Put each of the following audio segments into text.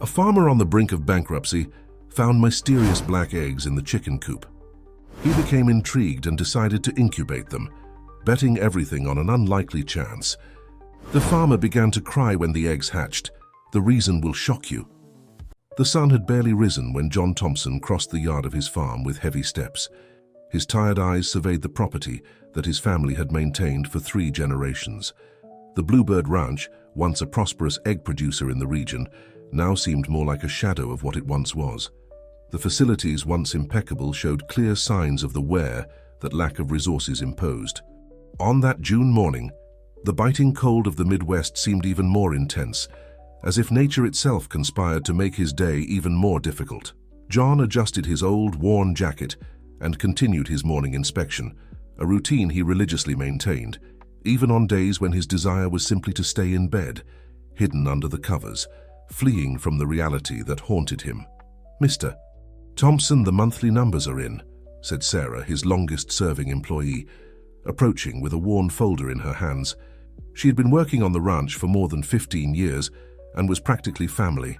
A farmer on the brink of bankruptcy found mysterious black eggs in the chicken coop. He became intrigued and decided to incubate them, betting everything on an unlikely chance. The farmer began to cry when the eggs hatched. The reason will shock you. The sun had barely risen when John Thompson crossed the yard of his farm with heavy steps. His tired eyes surveyed the property that his family had maintained for 3 generations. The Bluebird Ranch, once a prosperous egg producer in the region, now seemed more like a shadow of what it once was. The facilities, once impeccable, showed clear signs of the wear that lack of resources imposed. On that June morning, the biting cold of the Midwest seemed even more intense, as if nature itself conspired to make his day even more difficult. John adjusted his old, worn jacket and continued his morning inspection, a routine he religiously maintained, even on days when his desire was simply to stay in bed, hidden under the covers, fleeing from the reality that haunted him. "Mr. Thompson, the monthly numbers are in," said Sarah, his longest-serving employee, approaching with a worn folder in her hands. She had been working on the ranch for more than 15 years and was practically family.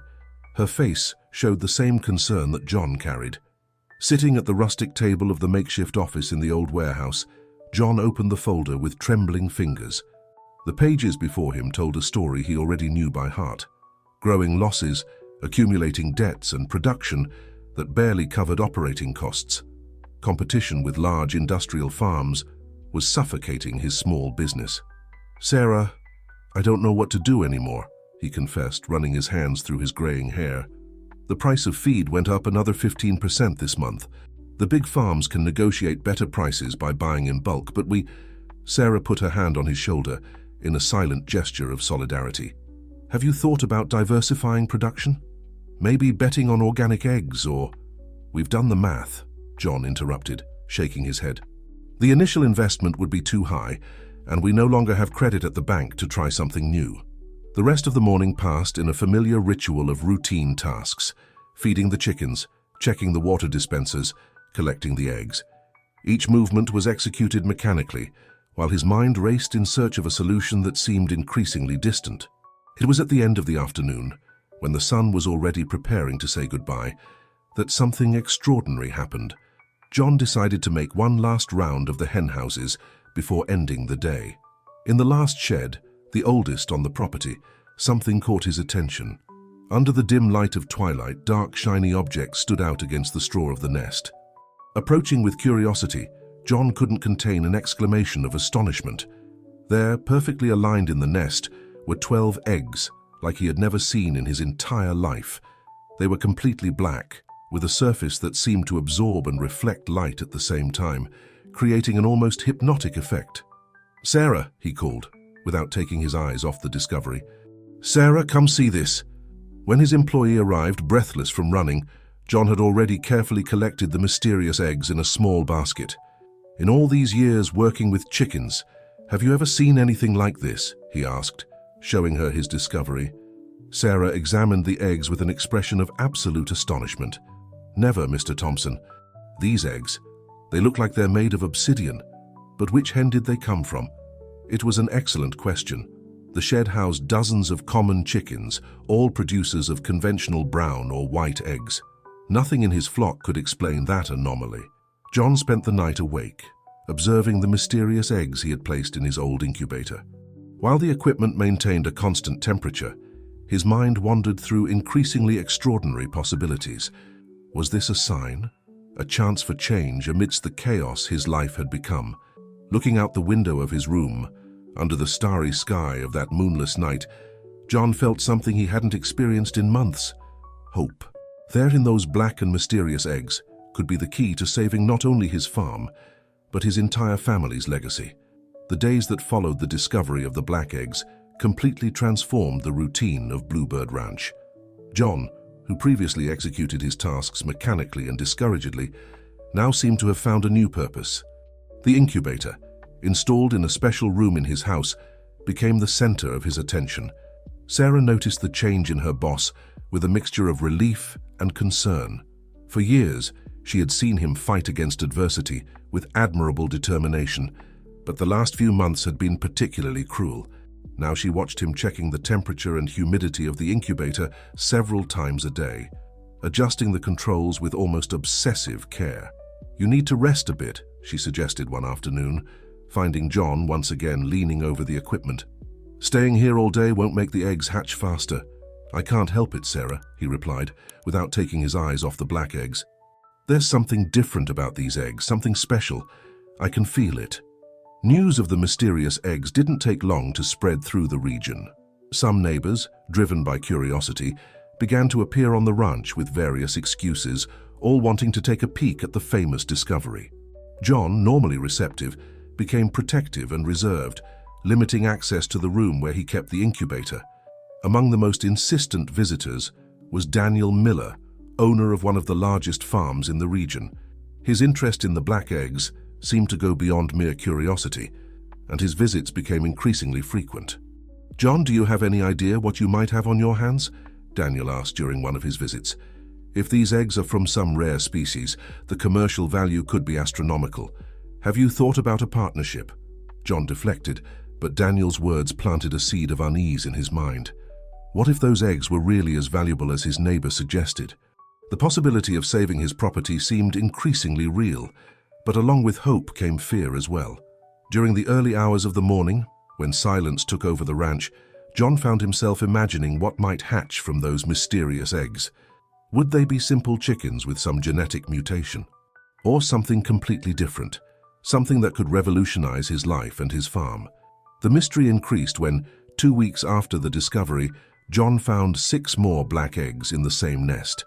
Her face showed the same concern that John carried. Sitting at the rustic table of the makeshift office in the old warehouse, John opened the folder with trembling fingers. The pages before him told a story he already knew by heart. Growing losses, accumulating debts, and production that barely covered operating costs. Competition with large industrial farms was suffocating his small business. "Sarah, I don't know what to do anymore," he confessed, running his hands through his graying hair. "The price of feed went up another 15% this month. The big farms can negotiate better prices by buying in bulk, but we—" Sarah put her hand on his shoulder in a silent gesture of solidarity. "Have you thought about diversifying production? Maybe betting on organic eggs or—" "We've done the math," John interrupted, shaking his head. "The initial investment would be too high, and we no longer have credit at the bank to try something new." The rest of the morning passed in a familiar ritual of routine tasks: feeding the chickens, checking the water dispensers, collecting the eggs. Each movement was executed mechanically, while his mind raced in search of a solution that seemed increasingly distant. It was at the end of the afternoon, when the sun was already preparing to say goodbye, that something extraordinary happened. John decided to make one last round of the hen houses before ending the day. In the last shed, the oldest on the property, something caught his attention. Under the dim light of twilight, dark, shiny objects stood out against the straw of the nest. Approaching with curiosity, John couldn't contain an exclamation of astonishment. There, perfectly aligned in the nest, were 12 eggs, like he had never seen in his entire life. They were completely black, with a surface that seemed to absorb and reflect light at the same time, creating an almost hypnotic effect. "Sarah," he called, without taking his eyes off the discovery. "Sarah, come see this." When his employee arrived, breathless from running, John had already carefully collected the mysterious eggs in a small basket. "In all these years working with chickens, have you ever seen anything like this?" he asked, showing her his discovery. Sarah examined the eggs with an expression of absolute astonishment. "Never, Mr. Thompson. These eggs, they look like they're made of obsidian. But which hen did they come from?" It was an excellent question. The shed housed dozens of common chickens, all producers of conventional brown or white eggs. Nothing in his flock could explain that anomaly. John spent the night awake, observing the mysterious eggs he had placed in his old incubator. While the equipment maintained a constant temperature, his mind wandered through increasingly extraordinary possibilities. Was this a sign? A chance for change amidst the chaos his life had become? Looking out the window of his room, under the starry sky of that moonless night, John felt something he hadn't experienced in months: hope. There in those black and mysterious eggs could be the key to saving not only his farm, but his entire family's legacy. The days that followed the discovery of the black eggs completely transformed the routine of Bluebird Ranch. John, who previously executed his tasks mechanically and discouragedly, now seemed to have found a new purpose. The incubator, installed in a special room in his house, became the center of his attention. Sarah noticed the change in her boss with a mixture of relief and concern. For years, she had seen him fight against adversity with admirable determination, but the last few months had been particularly cruel. Now she watched him checking the temperature and humidity of the incubator several times a day, adjusting the controls with almost obsessive care. "You need to rest a bit," she suggested one afternoon, finding John once again leaning over the equipment. "Staying here all day won't make the eggs hatch faster." "I can't help it, Sarah," he replied, without taking his eyes off the black eggs. "There's something different about these eggs, something special. I can feel it." News of the mysterious eggs didn't take long to spread through the region. Some neighbors, driven by curiosity, began to appear on the ranch with various excuses, all wanting to take a peek at the famous discovery. John, normally receptive, became protective and reserved, limiting access to the room where he kept the incubator. Among the most insistent visitors was Daniel Miller, owner of one of the largest farms in the region. His interest in the black eggs seemed to go beyond mere curiosity, and his visits became increasingly frequent. "John, do you have any idea what you might have on your hands?" Daniel asked during one of his visits. "If these eggs are from some rare species, the commercial value could be astronomical. Have you thought about a partnership?" John deflected, but Daniel's words planted a seed of unease in his mind. What if those eggs were really as valuable as his neighbor suggested? The possibility of saving his property seemed increasingly real, but along with hope came fear as well. During the early hours of the morning, when silence took over the ranch, John found himself imagining what might hatch from those mysterious eggs. Would they be simple chickens with some genetic mutation? Or something completely different, something that could revolutionize his life and his farm? The mystery increased when, 2 weeks after the discovery, John found 6 more black eggs in the same nest.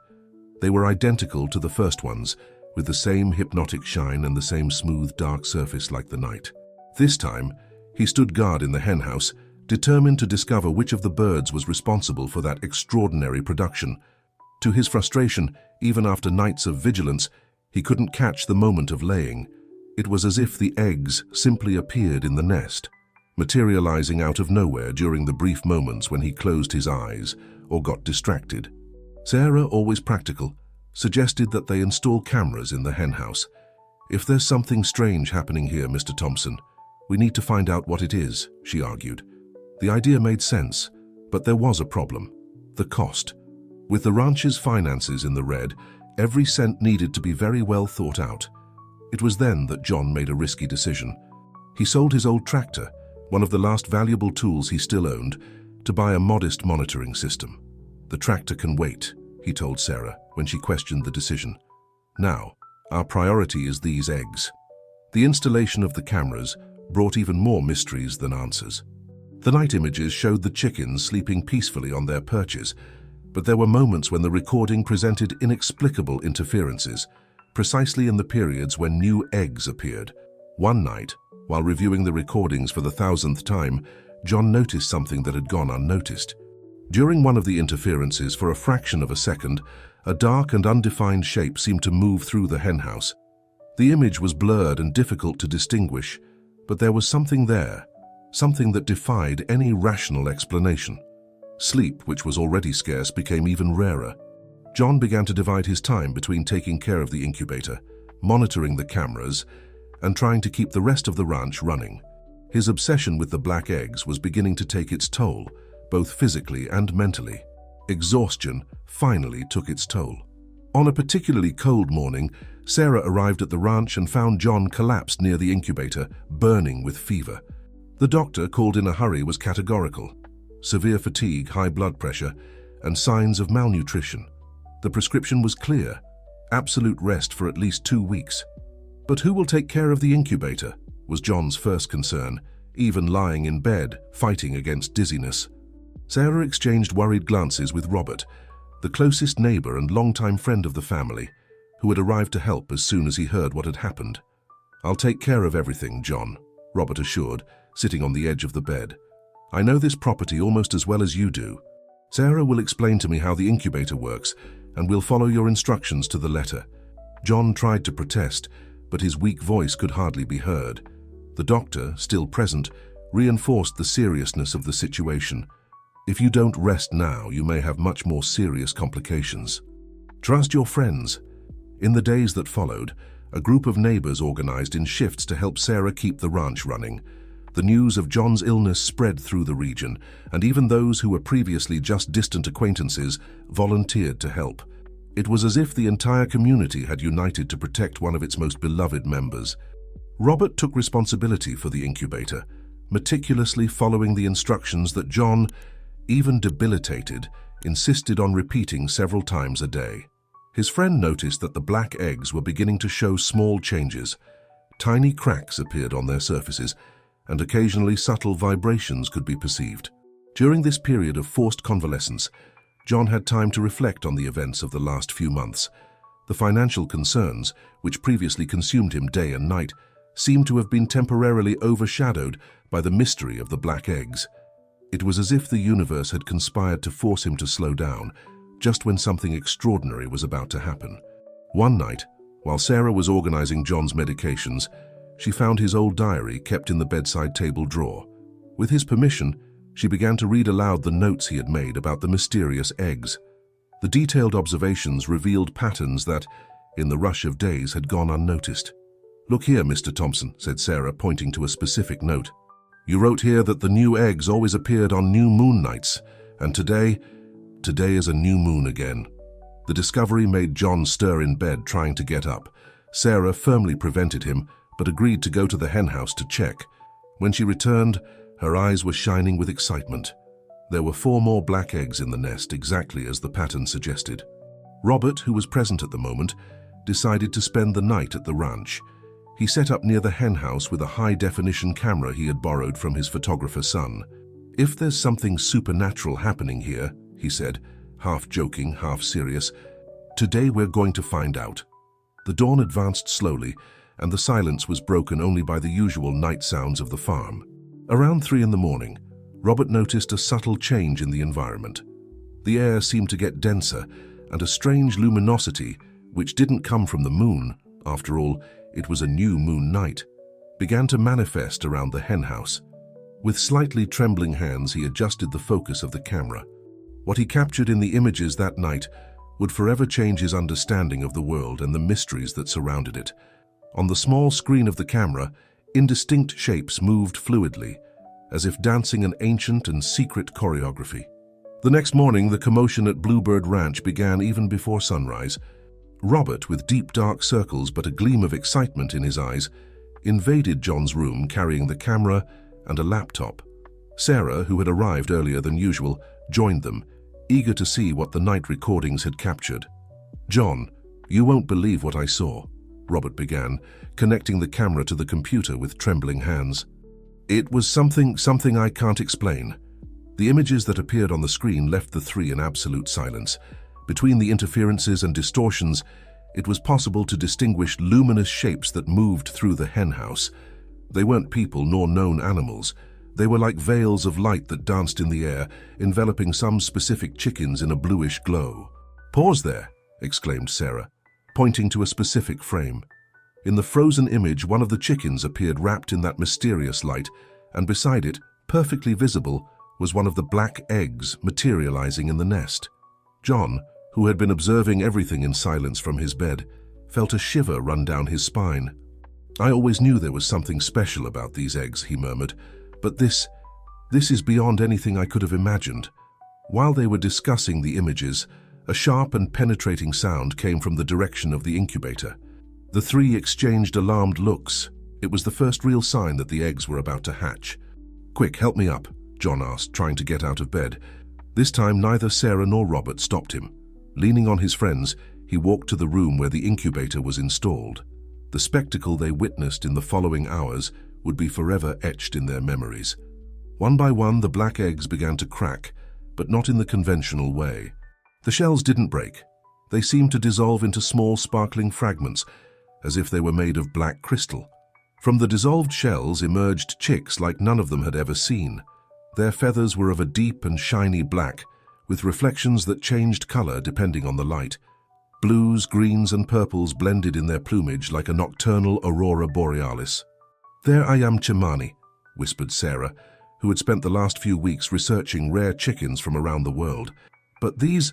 They were identical to the first ones, with the same hypnotic shine and the same smooth, dark surface like the night. This time, he stood guard in the henhouse, determined to discover which of the birds was responsible for that extraordinary production. To his frustration, even after nights of vigilance, he couldn't catch the moment of laying. It was as if the eggs simply appeared in the nest, materializing out of nowhere during the brief moments when he closed his eyes or got distracted. Sarah, always practical, suggested that they install cameras in the henhouse. "If there's something strange happening here, Mr. Thompson, we need to find out what it is," she argued. The idea made sense, but there was a problem: the cost. With the ranch's finances in the red, every cent needed to be very well thought out. It was then that John made a risky decision. He sold his old tractor, one of the last valuable tools he still owned, to buy a modest monitoring system. "The tractor can wait," he told Sarah when she questioned the decision. "Now, our priority is these eggs." The installation of the cameras brought even more mysteries than answers. The night images showed the chickens sleeping peacefully on their perches, but there were moments when the recording presented inexplicable interferences, precisely in the periods when new eggs appeared. One night, while reviewing the recordings for the 1,000th time, John noticed something that had gone unnoticed. During one of the interferences, for a fraction of a second, a dark and undefined shape seemed to move through the henhouse. The image was blurred and difficult to distinguish, but there was something there, something that defied any rational explanation. Sleep, which was already scarce, became even rarer. John began to divide his time between taking care of the incubator, monitoring the cameras, and trying to keep the rest of the ranch running. His obsession with the black eggs was beginning to take its toll, both physically and mentally. Exhaustion finally took its toll. On a particularly cold morning, Sarah arrived at the ranch and found John collapsed near the incubator, burning with fever. The doctor, called in a hurry, was categorical: severe fatigue, high blood pressure, and signs of malnutrition. The prescription was clear: absolute rest for at least 2 weeks. But who will take care of the incubator? Was John's first concern, even lying in bed, fighting against dizziness. Sarah exchanged worried glances with Robert, the closest neighbor and longtime friend of the family, who had arrived to help as soon as he heard what had happened. "I'll take care of everything, John," Robert assured, sitting on the edge of the bed. "I know this property almost as well as you do. Sarah will explain to me how the incubator works, and we'll follow your instructions to the letter." John tried to protest, but his weak voice could hardly be heard. The doctor, still present, reinforced the seriousness of the situation. "If you don't rest now, you may have much more serious complications. Trust your friends." In the days that followed, a group of neighbors organized in shifts to help Sarah keep the ranch running. The news of John's illness spread through the region, and even those who were previously just distant acquaintances volunteered to help. It was as if the entire community had united to protect one of its most beloved members. Robert took responsibility for the incubator, meticulously following the instructions that John, even debilitated, insisted on repeating several times a day. His friend noticed that the black eggs were beginning to show small changes. Tiny cracks appeared on their surfaces, and occasionally subtle vibrations could be perceived. During this period of forced convalescence, John had time to reflect on the events of the last few months. The financial concerns, which previously consumed him day and night, seemed to have been temporarily overshadowed by the mystery of the black eggs. It was as if the universe had conspired to force him to slow down, just when something extraordinary was about to happen. One night, while Sarah was organizing John's medications, she found his old diary kept in the bedside table drawer. With his permission, she began to read aloud the notes he had made about the mysterious eggs. The detailed observations revealed patterns that, in the rush of days, had gone unnoticed. "Look here, Mr. Thompson," said Sarah, pointing to a specific note. "You wrote here that the new eggs always appeared on new moon nights, and today is a new moon again." The discovery made John stir in bed, trying to get up. Sarah firmly prevented him, but agreed to go to the henhouse to check. When she returned, her eyes were shining with excitement. There were 4 more black eggs in the nest, exactly as the pattern suggested. Robert, who was present at the moment, decided to spend the night at the ranch. He set up near the henhouse with a high-definition camera he had borrowed from his photographer's son. "If there's something supernatural happening here," he said, half joking, half serious, "today we're going to find out." The dawn advanced slowly, and the silence was broken only by the usual night sounds of the farm. Around 3 in the morning, Robert noticed a subtle change in the environment. The air seemed to get denser, and a strange luminosity, which didn't come from the moon, after all, it was a new moon night, began to manifest around the henhouse. With slightly trembling hands, he adjusted the focus of the camera. What he captured in the images that night would forever change his understanding of the world and the mysteries that surrounded it. On the small screen of the camera, indistinct shapes moved fluidly, as if dancing an ancient and secret choreography. The next morning, the commotion at Bluebird Ranch began even before sunrise. Robert, with deep dark circles but a gleam of excitement in his eyes, invaded John's room carrying the camera and a laptop. Sarah, who had arrived earlier than usual, joined them, eager to see what the night recordings had captured. "John, you won't believe what I saw," Robert began, connecting the camera to the computer with trembling hands. "It was something I can't explain." The images that appeared on the screen left the 3 in absolute silence. Between the interferences and distortions, it was possible to distinguish luminous shapes that moved through the henhouse. They weren't people nor known animals. They were like veils of light that danced in the air, enveloping some specific chickens in a bluish glow. "Pause there," exclaimed Sarah, pointing to a specific frame. In the frozen image, one of the chickens appeared wrapped in that mysterious light, and beside it, perfectly visible, was one of the black eggs materializing in the nest. John, who had been observing everything in silence from his bed, felt a shiver run down his spine. "I always knew there was something special about these eggs," he murmured, "but this is beyond anything I could have imagined." While they were discussing the images, a sharp and penetrating sound came from the direction of the incubator. The 3 exchanged alarmed looks. It was the first real sign that the eggs were about to hatch. "Quick, help me up," John asked, trying to get out of bed. This time, neither Sarah nor Robert stopped him. Leaning on his friends, he walked to the room where the incubator was installed. The spectacle they witnessed in the following hours would be forever etched in their memories. One by one, the black eggs began to crack, but not in the conventional way. The shells didn't break. They seemed to dissolve into small, sparkling fragments, as if they were made of black crystal. From the dissolved shells emerged chicks like none of them had ever seen. Their feathers were of a deep and shiny black, with reflections that changed color depending on the light. Blues, greens, and purples blended in their plumage like a nocturnal aurora borealis. "There I am, Chimani," whispered Sarah, who had spent the last few weeks researching rare chickens from around the world. "But these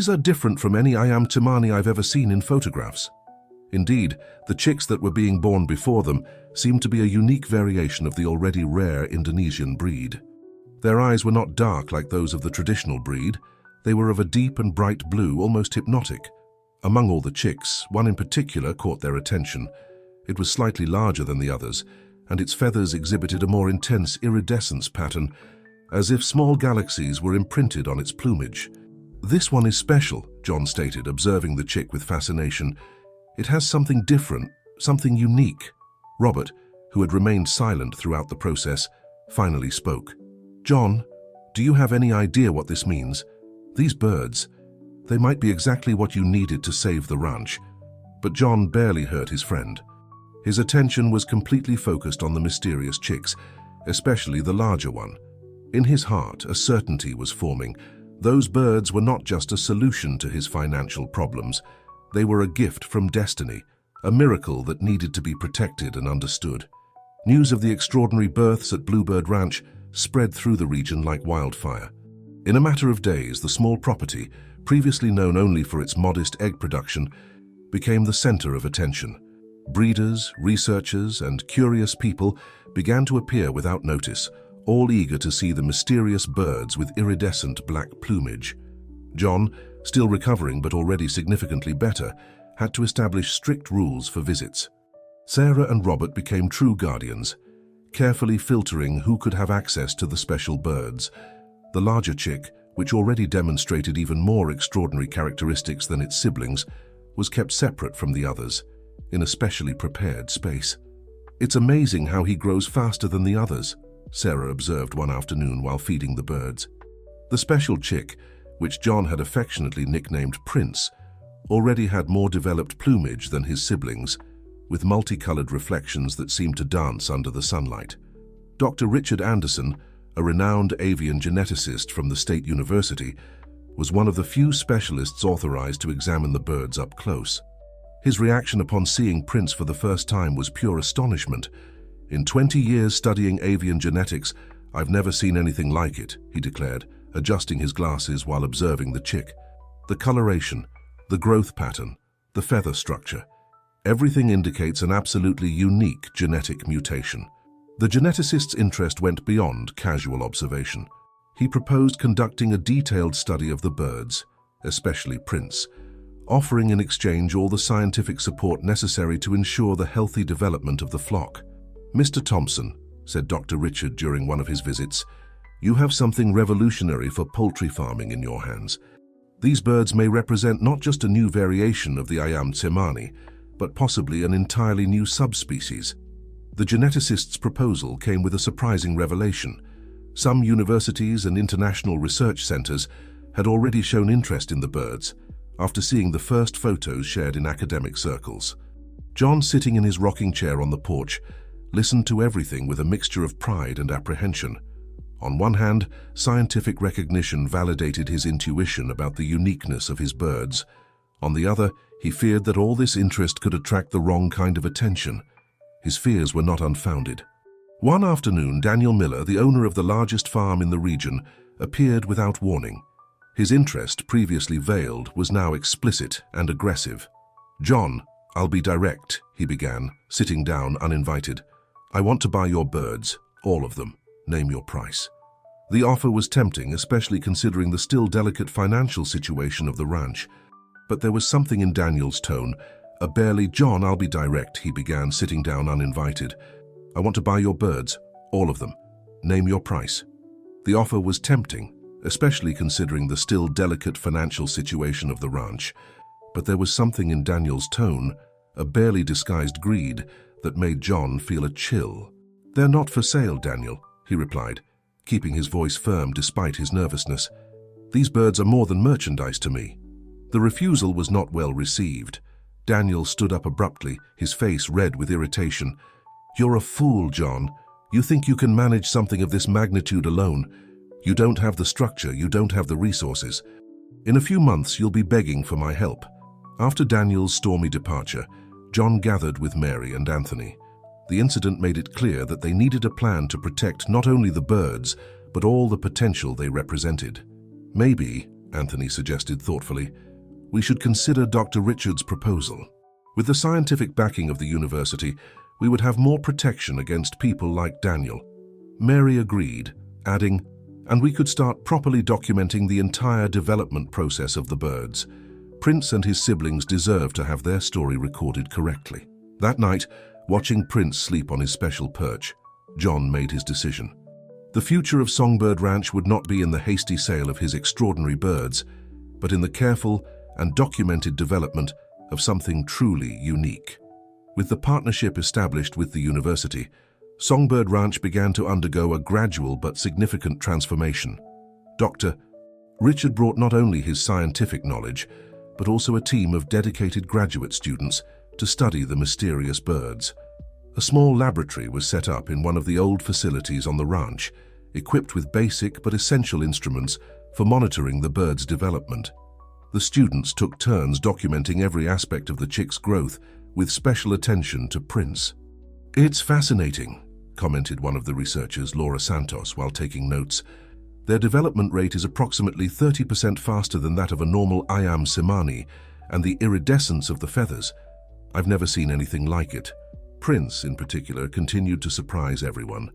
are different from any Ayam Chimani I've ever seen in photographs." Indeed, the chicks that were being born before them seemed to be a unique variation of the already rare Indonesian breed. Their eyes were not dark like those of the traditional breed. They were of a deep and bright blue, almost hypnotic. Among all the chicks, one in particular caught their attention. It was slightly larger than the others, and its feathers exhibited a more intense iridescence pattern, as if small galaxies were imprinted on its plumage. "This one is special," John stated, observing the chick with fascination. "It has something different, something unique." Robert, who had remained silent throughout the process, finally spoke. "John, do you have any idea what this means? These birds, they might be exactly what you needed to save the ranch." But John barely heard his friend. His attention was completely focused on the mysterious chicks, especially the larger one. In his heart, a certainty was forming. Those birds were not just a solution to his financial problems. They were a gift from destiny, a miracle that needed to be protected and understood. News of the extraordinary births at Bluebird Ranch spread through the region like wildfire. In a matter of days, the small property, previously known only for its modest egg production, became the center of attention. Breeders, researchers, and curious people began to appear without notice, all eager to see the mysterious birds with iridescent black plumage. John, still recovering but already significantly better, had to establish strict rules for visits. Sarah and Robert became true guardians, carefully filtering who could have access to the special birds. The larger chick, which already demonstrated even more extraordinary characteristics than its siblings, was kept separate from the others, in a specially prepared space. "It's amazing how he grows faster than the others," Sarah observed one afternoon while feeding the birds. The special chick, which John had affectionately nicknamed Prince, already had more developed plumage than his siblings, with multicolored reflections that seemed to dance under the sunlight. Dr. Richard Anderson, a renowned avian geneticist from the State University, was one of the few specialists authorized to examine the birds up close. His reaction upon seeing Prince for the first time was pure astonishment. "In 20 years studying avian genetics, I've never seen anything like it," he declared, adjusting his glasses while observing the chick. The coloration, the growth pattern, the feather structure, everything indicates an absolutely unique genetic mutation. The geneticist's interest went beyond casual observation. He proposed conducting a detailed study of the birds, especially Prince, offering in exchange all the scientific support necessary to ensure the healthy development of the flock. "Mr. Thompson," said Dr. Richard during one of his visits, "you have something revolutionary for poultry farming in your hands. These birds may represent not just a new variation of the Ayam Cemani, but possibly an entirely new subspecies." The geneticist's proposal came with a surprising revelation. Some universities and international research centers had already shown interest in the birds, after seeing the first photos shared in academic circles. John, sitting in his rocking chair on the porch, listened to everything with a mixture of pride and apprehension. On one hand, scientific recognition validated his intuition about the uniqueness of his birds. On the other, he feared that all this interest could attract the wrong kind of attention. His fears were not unfounded. One afternoon, Daniel Miller, the owner of the largest farm in the region, appeared without warning. His interest, previously veiled, was now explicit and aggressive. "John, I'll be direct," he began, sitting down uninvited. "I want to buy your birds, all of them. Name your price." The offer was tempting, especially considering the still delicate financial situation of the ranch. But there was something in Daniel's tone, a barely "John, I'll be direct," he began, sitting down uninvited. "I want to buy your birds, all of them. Name your price." The offer was tempting, especially considering the still delicate financial situation of the ranch. But there was something in Daniel's tone, a barely disguised greed, that made John feel a chill. "They're not for sale, Daniel," he replied, keeping his voice firm despite his nervousness. "These birds are more than merchandise to me." The refusal was not well received. Daniel stood up abruptly, his face red with irritation. "You're a fool, John. You think you can manage something of this magnitude alone. You don't have the structure, you don't have the resources. In a few months, you'll be begging for my help." After Daniel's stormy departure, John gathered with Mary and Anthony. The incident made it clear that they needed a plan to protect not only the birds, but all the potential they represented. "Maybe," Anthony suggested thoughtfully, "we should consider Dr. Richard's proposal." With the scientific backing of the university, we would have more protection against people like Daniel. Mary agreed, adding, and we could start properly documenting the entire development process of the birds. Prince and his siblings deserve to have their story recorded correctly. That night, watching Prince sleep on his special perch, John made his decision. The future of Songbird Ranch would not be in the hasty sale of his extraordinary birds, but in the careful and documented development of something truly unique. With the partnership established with the university, Songbird Ranch began to undergo a gradual but significant transformation. Dr. Richard brought not only his scientific knowledge, but also a team of dedicated graduate students to study the mysterious birds. A small laboratory was set up in one of the old facilities on the ranch, equipped with basic but essential instruments for monitoring the birds' development. The students took turns documenting every aspect of the chick's growth, with special attention to Prince. "It's fascinating," commented one of the researchers, Laura Santos, while taking notes. "Their development rate is approximately 30% faster than that of a normal Ayam Cemani, and the iridescence of the feathers. I've never seen anything like it." Prince, in particular, continued to surprise everyone.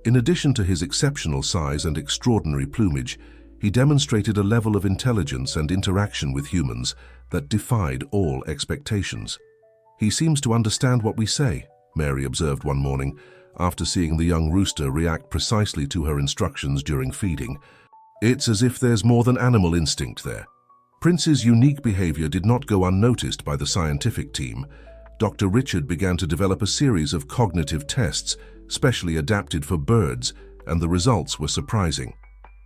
In addition to his exceptional size and extraordinary plumage, he demonstrated a level of intelligence and interaction with humans that defied all expectations. "He seems to understand what we say," Mary observed one morning, after seeing the young rooster react precisely to her instructions during feeding. "It's as if there's more than animal instinct there." Prince's unique behavior did not go unnoticed by the scientific team. Dr. Richard began to develop a series of cognitive tests, specially adapted for birds, and the results were surprising.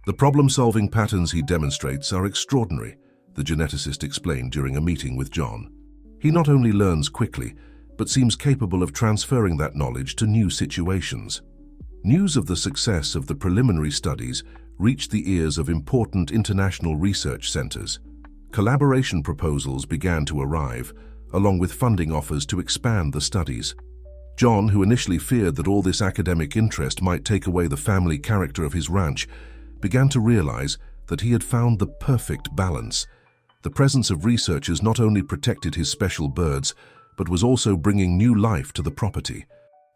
"The problem-solving patterns he demonstrates are extraordinary," the geneticist explained during a meeting with John. "He not only learns quickly, but seems capable of transferring that knowledge to new situations." News of the success of the preliminary studies reached the ears of important international research centers. Collaboration proposals began to arrive, along with funding offers to expand the studies. John, who initially feared that all this academic interest might take away the family character of his ranch, began to realize that he had found the perfect balance. The presence of researchers not only protected his special birds, but was also bringing new life to the property.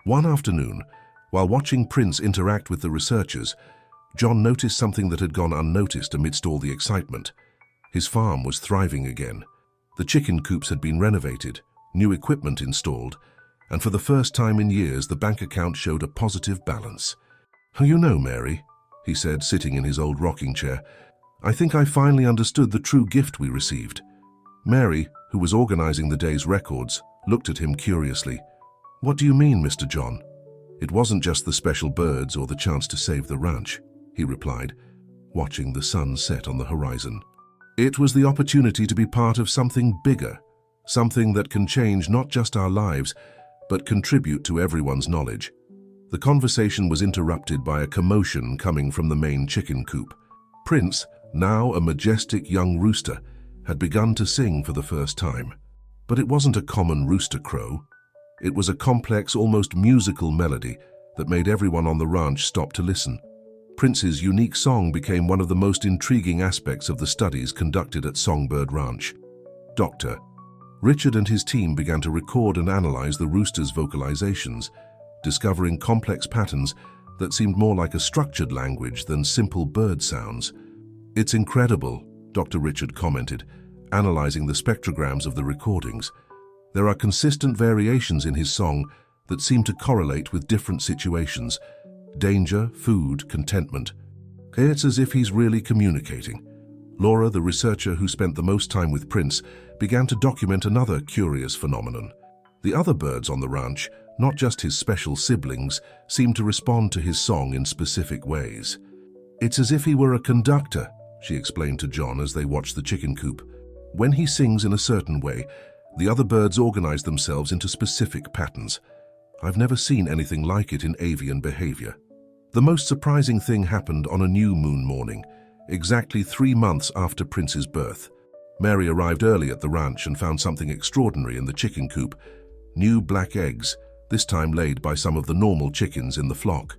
One afternoon, while watching Prince interact with the researchers, John noticed something that had gone unnoticed amidst all the excitement. His farm was thriving again. The chicken coops had been renovated, new equipment installed, and for the first time in years the bank account showed a positive balance. "You know, Mary," he said, sitting in his old rocking chair, "I think I finally understood the true gift we received." Mary, who was organizing the day's records, looked at him curiously. "What do you mean, Mr. John?" "It wasn't just the special birds or the chance to save the ranch," he replied, watching the sun set on the horizon. "It was the opportunity to be part of something bigger, something that can change not just our lives, but contribute to everyone's knowledge." The conversation was interrupted by a commotion coming from the main chicken coop. Prince, now a majestic young rooster, had begun to sing for the first time. But it wasn't a common rooster crow. It was a complex, almost musical melody that made everyone on the ranch stop to listen. Prince's unique song became one of the most intriguing aspects of the studies conducted at Songbird Ranch. Dr. Richard and his team began to record and analyze the rooster's vocalizations, discovering complex patterns that seemed more like a structured language than simple bird sounds. "It's incredible," Dr. Richard commented, analyzing the spectrograms of the recordings. "There are consistent variations in his song that seem to correlate with different situations: danger, food, contentment. It's as if he's really communicating." Laura, the researcher who spent the most time with Prince, began to document another curious phenomenon. The other birds on the ranch, not just his special siblings, seemed to respond to his song in specific ways. "It's as if he were a conductor," she explained to John as they watched the chicken coop. "When he sings in a certain way, the other birds organize themselves into specific patterns. I've never seen anything like it in avian behavior." The most surprising thing happened on a new moon morning, exactly 3 months after Prince's birth. Mary arrived early at the ranch and found something extraordinary in the chicken coop: new black eggs, this time laid by some of the normal chickens in the flock.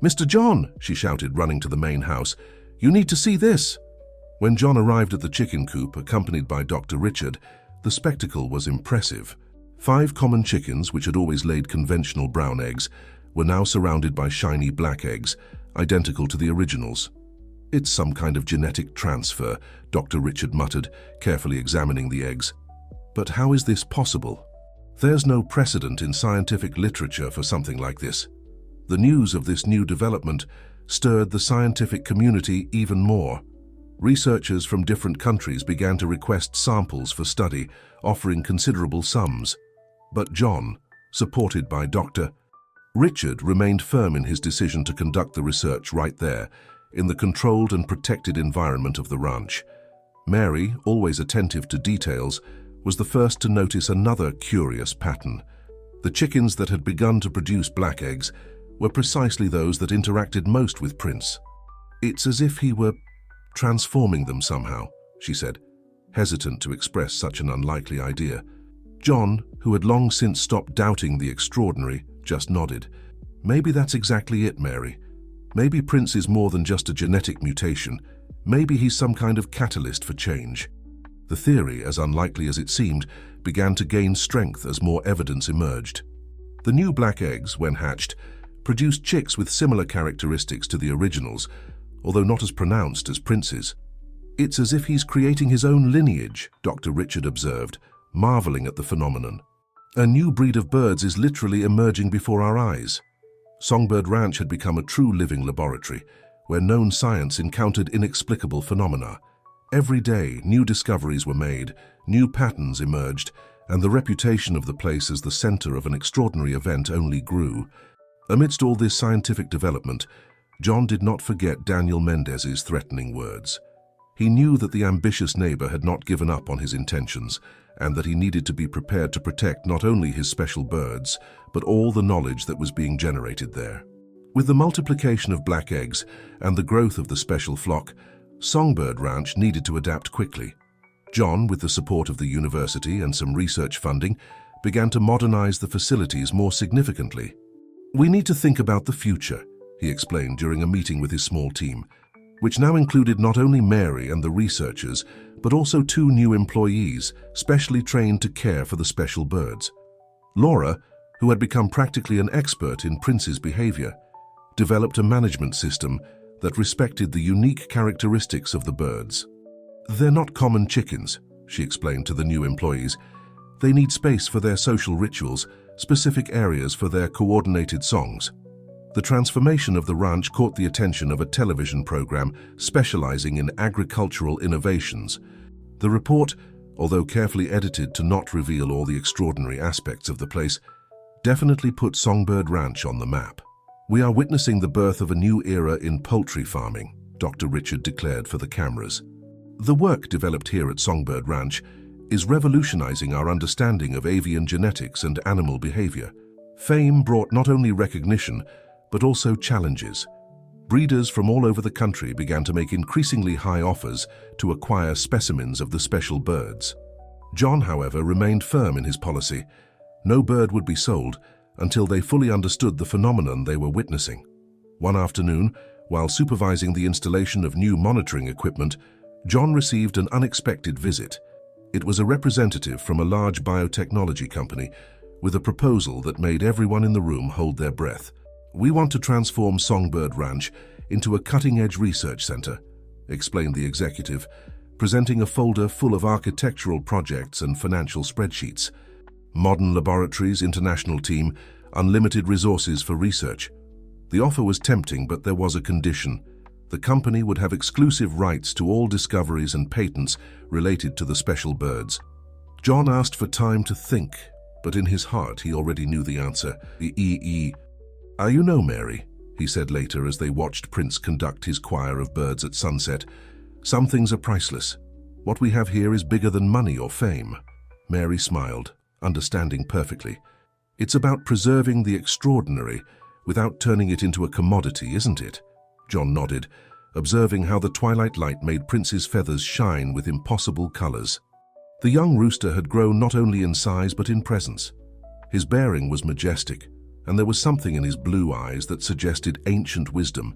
"Mr. John," she shouted, running to the main house, "you need to see this." When John arrived at the chicken coop, accompanied by Dr. Richard, the spectacle was impressive. 5 common chickens, which had always laid conventional brown eggs, were now surrounded by shiny black eggs, identical to the originals. "It's some kind of genetic transfer," Dr. Richard muttered, carefully examining the eggs. "But how is this possible? There's no precedent in scientific literature for something like this." The news of this new development stirred the scientific community even more. Researchers from different countries began to request samples for study, offering considerable sums. But John, supported by Dr. Richard, remained firm in his decision to conduct the research right there, in the controlled and protected environment of the ranch. Mary, always attentive to details, was the first to notice another curious pattern. The chickens that had begun to produce black eggs were precisely those that interacted most with Prince. "It's as if he were transforming them somehow," she said, hesitant to express such an unlikely idea. John, who had long since stopped doubting the extraordinary, just nodded. "Maybe that's exactly it, Mary. Maybe Prince is more than just a genetic mutation. Maybe he's some kind of catalyst for change." The theory, as unlikely as it seemed, began to gain strength as more evidence emerged. The new black eggs, when hatched, produced chicks with similar characteristics to the originals, although not as pronounced as Prince's. "It's as if he's creating his own lineage," Dr. Richard observed, marveling at the phenomenon. "A new breed of birds is literally emerging before our eyes." Songbird Ranch had become a true living laboratory, where known science encountered inexplicable phenomena. Every day, new discoveries were made, new patterns emerged, and the reputation of the place as the center of an extraordinary event only grew. Amidst all this scientific development, John did not forget Daniel Mendez's threatening words. He knew that the ambitious neighbor had not given up on his intentions, and that he needed to be prepared to protect not only his special birds, but all the knowledge that was being generated there. With the multiplication of black eggs and the growth of the special flock, Songbird Ranch needed to adapt quickly. John, with the support of the university and some research funding, began to modernize the facilities more significantly. "We need to think about the future," he explained during a meeting with his small team, which now included not only Mary and the researchers, but also 2 new employees, specially trained to care for the special birds. Laura, who had become practically an expert in Prince's behavior, developed a management system that respected the unique characteristics of the birds. "They're not common chickens," she explained to the new employees. "They need space for their social rituals, specific areas for their coordinated songs." The transformation of the ranch caught the attention of a television program specializing in agricultural innovations. The report, although carefully edited to not reveal all the extraordinary aspects of the place, definitely put Songbird Ranch on the map. "We are witnessing the birth of a new era in poultry farming," Dr. Richard declared for the cameras. "The work developed here at Songbird Ranch is revolutionizing our understanding of avian genetics and animal behavior." Fame brought not only recognition, but also challenges. Breeders from all over the country began to make increasingly high offers to acquire specimens of the special birds. John, however, remained firm in his policy. No bird would be sold until they fully understood the phenomenon they were witnessing. One afternoon, while supervising the installation of new monitoring equipment, John received an unexpected visit. It was a representative from a large biotechnology company with a proposal that made everyone in the room hold their breath. "We want to transform Songbird Ranch into a cutting-edge research center," explained the executive, presenting a folder full of architectural projects and financial spreadsheets. Modern laboratories, international team, unlimited resources for research. The offer was tempting, but there was a condition. The company would have exclusive rights to all discoveries and patents related to the special birds. John asked for time to think, but in his heart he already knew the answer. You know, Mary," he said later as they watched Prince conduct his choir of birds at sunset, "some things are priceless. What we have here is bigger than money or fame." Mary smiled, understanding perfectly. "It's about preserving the extraordinary without turning it into a commodity, isn't it?" John nodded, observing how the twilight light made Prince's feathers shine with impossible colors. The young rooster had grown not only in size but in presence. His bearing was majestic, and there was something in his blue eyes that suggested ancient wisdom,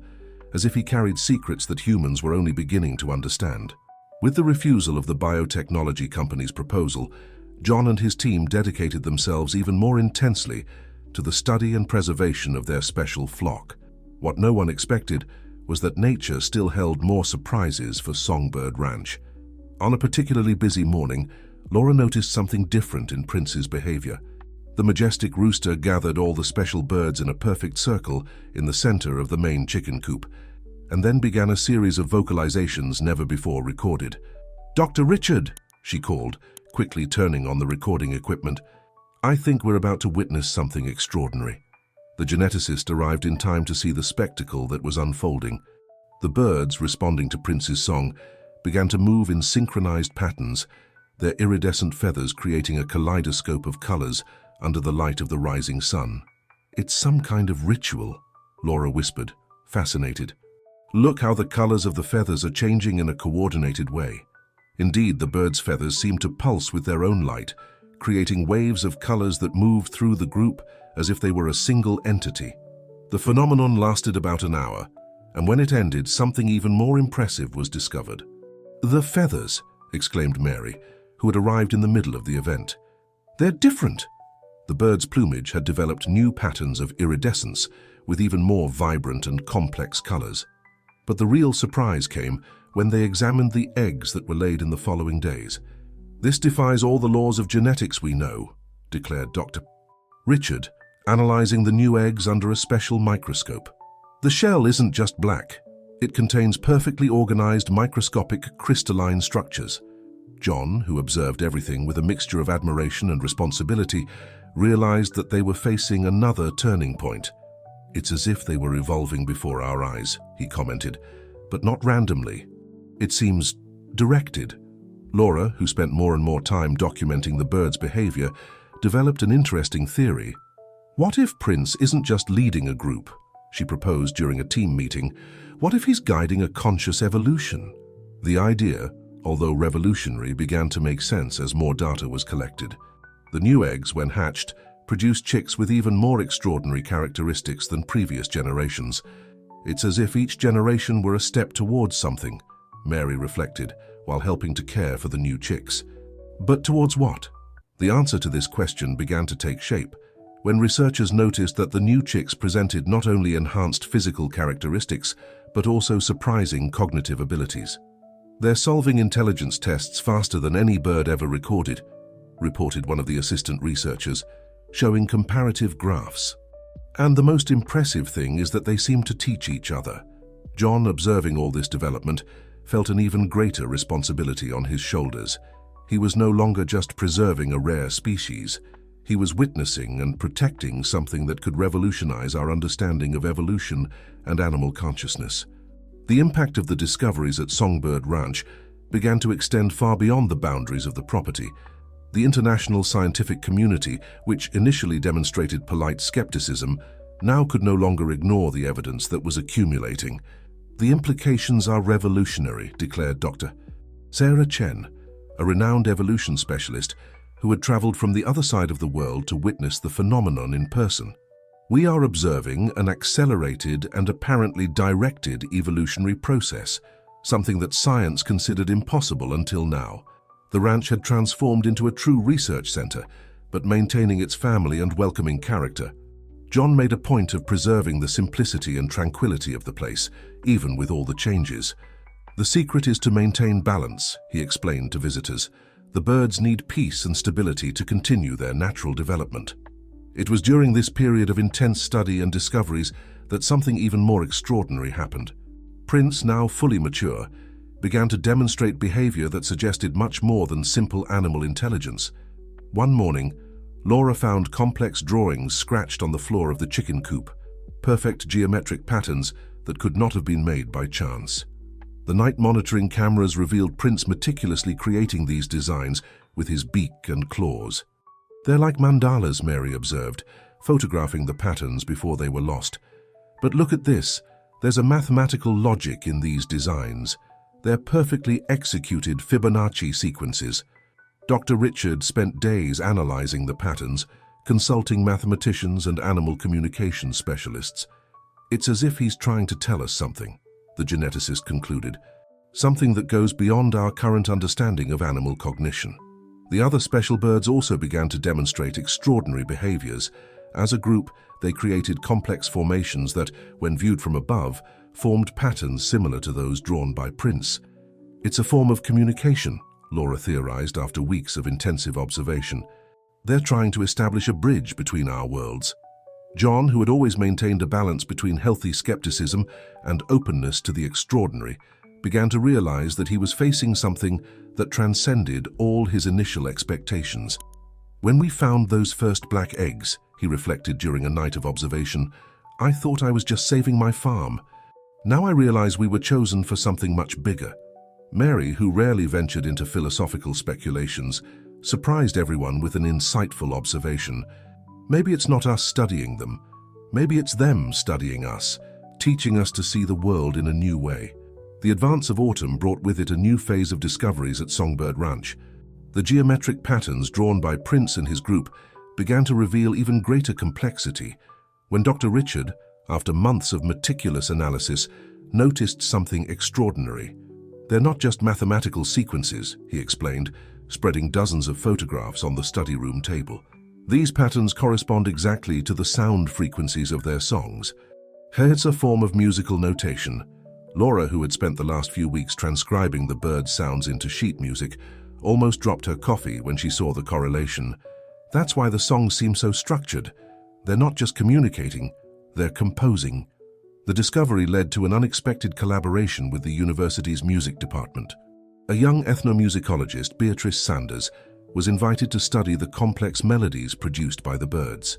as if he carried secrets that humans were only beginning to understand. With the refusal of the biotechnology company's proposal, John and his team dedicated themselves even more intensely to the study and preservation of their special flock. What no one expected was that nature still held more surprises for Songbird Ranch. On a particularly busy morning, Laura noticed something different in Prince's behavior. The majestic rooster gathered all the special birds in a perfect circle in the center of the main chicken coop, and then began a series of vocalizations never before recorded. "Dr. Richard," she called, quickly turning on the recording equipment. "I think we're about to witness something extraordinary." The geneticist arrived in time to see the spectacle that was unfolding. The birds, responding to Prince's song, began to move in synchronized patterns, their iridescent feathers creating a kaleidoscope of colors under the light of the rising sun. "It's some kind of ritual," Laura whispered, fascinated. "Look how the colors of the feathers are changing in a coordinated way." Indeed, the birds' feathers seemed to pulse with their own light, creating waves of colors that moved through the group as if they were a single entity. The phenomenon lasted about an hour, and when it ended, something even more impressive was discovered. "The feathers!" exclaimed Mary, who had arrived in the middle of the event. "They're different!" The bird's plumage had developed new patterns of iridescence with even more vibrant and complex colors. But the real surprise came when they examined the eggs that were laid in the following days. "This defies all the laws of genetics we know," declared Dr. Richard, analyzing the new eggs under a special microscope. "The shell isn't just black. It contains perfectly organized microscopic crystalline structures." John, who observed everything with a mixture of admiration and responsibility, realized that they were facing another turning point. "It's as if they were evolving before our eyes," he commented, "but not randomly. It seems directed." Laura, who spent more and more time documenting the bird's behavior, developed an interesting theory. "What if Prince isn't just leading a group?" she proposed during a team meeting. "What if he's guiding a conscious evolution?" The idea, although revolutionary, began to make sense as more data was collected. The new eggs, when hatched, produced chicks with even more extraordinary characteristics than previous generations. "It's as if each generation were a step towards something," Mary reflected, while helping to care for the new chicks. But towards what? The answer to this question began to take shape when researchers noticed that the new chicks presented not only enhanced physical characteristics, but also surprising cognitive abilities. "They're solving intelligence tests faster than any bird ever recorded," reported one of the assistant researchers, showing comparative graphs. "And the most impressive thing is that they seem to teach each other." John, observing all this development, felt an even greater responsibility on his shoulders. He was no longer just preserving a rare species. He was witnessing and protecting something that could revolutionize our understanding of evolution and animal consciousness. The impact of the discoveries at Songbird Ranch began to extend far beyond the boundaries of the property. The international scientific community, which initially demonstrated polite skepticism, now could no longer ignore the evidence that was accumulating. "The implications are revolutionary," declared Dr. Sarah Chen, a renowned evolution specialist who had traveled from the other side of the world to witness the phenomenon in person. "We are observing an accelerated and apparently directed evolutionary process, something that science considered impossible until now." The ranch had transformed into a true research center, but maintaining its family and welcoming character. John made a point of preserving the simplicity and tranquility of the place, even with all the changes. "The secret is to maintain balance," he explained to visitors. "The birds need peace and stability to continue their natural development." It was during this period of intense study and discoveries that something even more extraordinary happened. Prince, now fully mature, began to demonstrate behavior that suggested much more than simple animal intelligence. One morning, Laura found complex drawings scratched on the floor of the chicken coop, perfect geometric patterns that could not have been made by chance. The night monitoring cameras revealed Prince meticulously creating these designs with his beak and claws. "They're like mandalas," Mary observed, photographing the patterns before they were lost. "But look at this. There's a mathematical logic in these designs. They're perfectly executed Fibonacci sequences." Dr. Richard spent days analyzing the patterns, consulting mathematicians and animal communication specialists. "It's as if he's trying to tell us something," the geneticist concluded, "something that goes beyond our current understanding of animal cognition." The other special birds also began to demonstrate extraordinary behaviors. As a group, they created complex formations that, when viewed from above, formed patterns similar to those drawn by Prince. It's a form of communication, Laura theorized after weeks of intensive observation. They're trying to establish a bridge between our worlds. John, who had always maintained a balance between healthy skepticism and openness to the extraordinary, began to realize that he was facing something that transcended all his initial expectations. When we found those first black eggs, he reflected during a night of observation, I thought I was just saving my farm. Now I realize we were chosen for something much bigger. Mary, who rarely ventured into philosophical speculations, surprised everyone with an insightful observation. Maybe it's not us studying them. Maybe it's them studying us, teaching us to see the world in a new way. The advance of autumn brought with it a new phase of discoveries at Songbird Ranch. The geometric patterns drawn by Prince and his group began to reveal even greater complexity when Dr. Richard, after months of meticulous analysis, noticed something extraordinary. They're not just mathematical sequences, he explained, spreading dozens of photographs on the study room table. These patterns correspond exactly to the sound frequencies of their songs. It's a form of musical notation. Laura, who had spent the last few weeks transcribing the bird sounds into sheet music, almost dropped her coffee when she saw the correlation. That's why the songs seem so structured. They're not just communicating, they're composing. The discovery led to an unexpected collaboration with the university's music department. A young ethnomusicologist, Beatrice Sanders, was invited to study the complex melodies produced by the birds.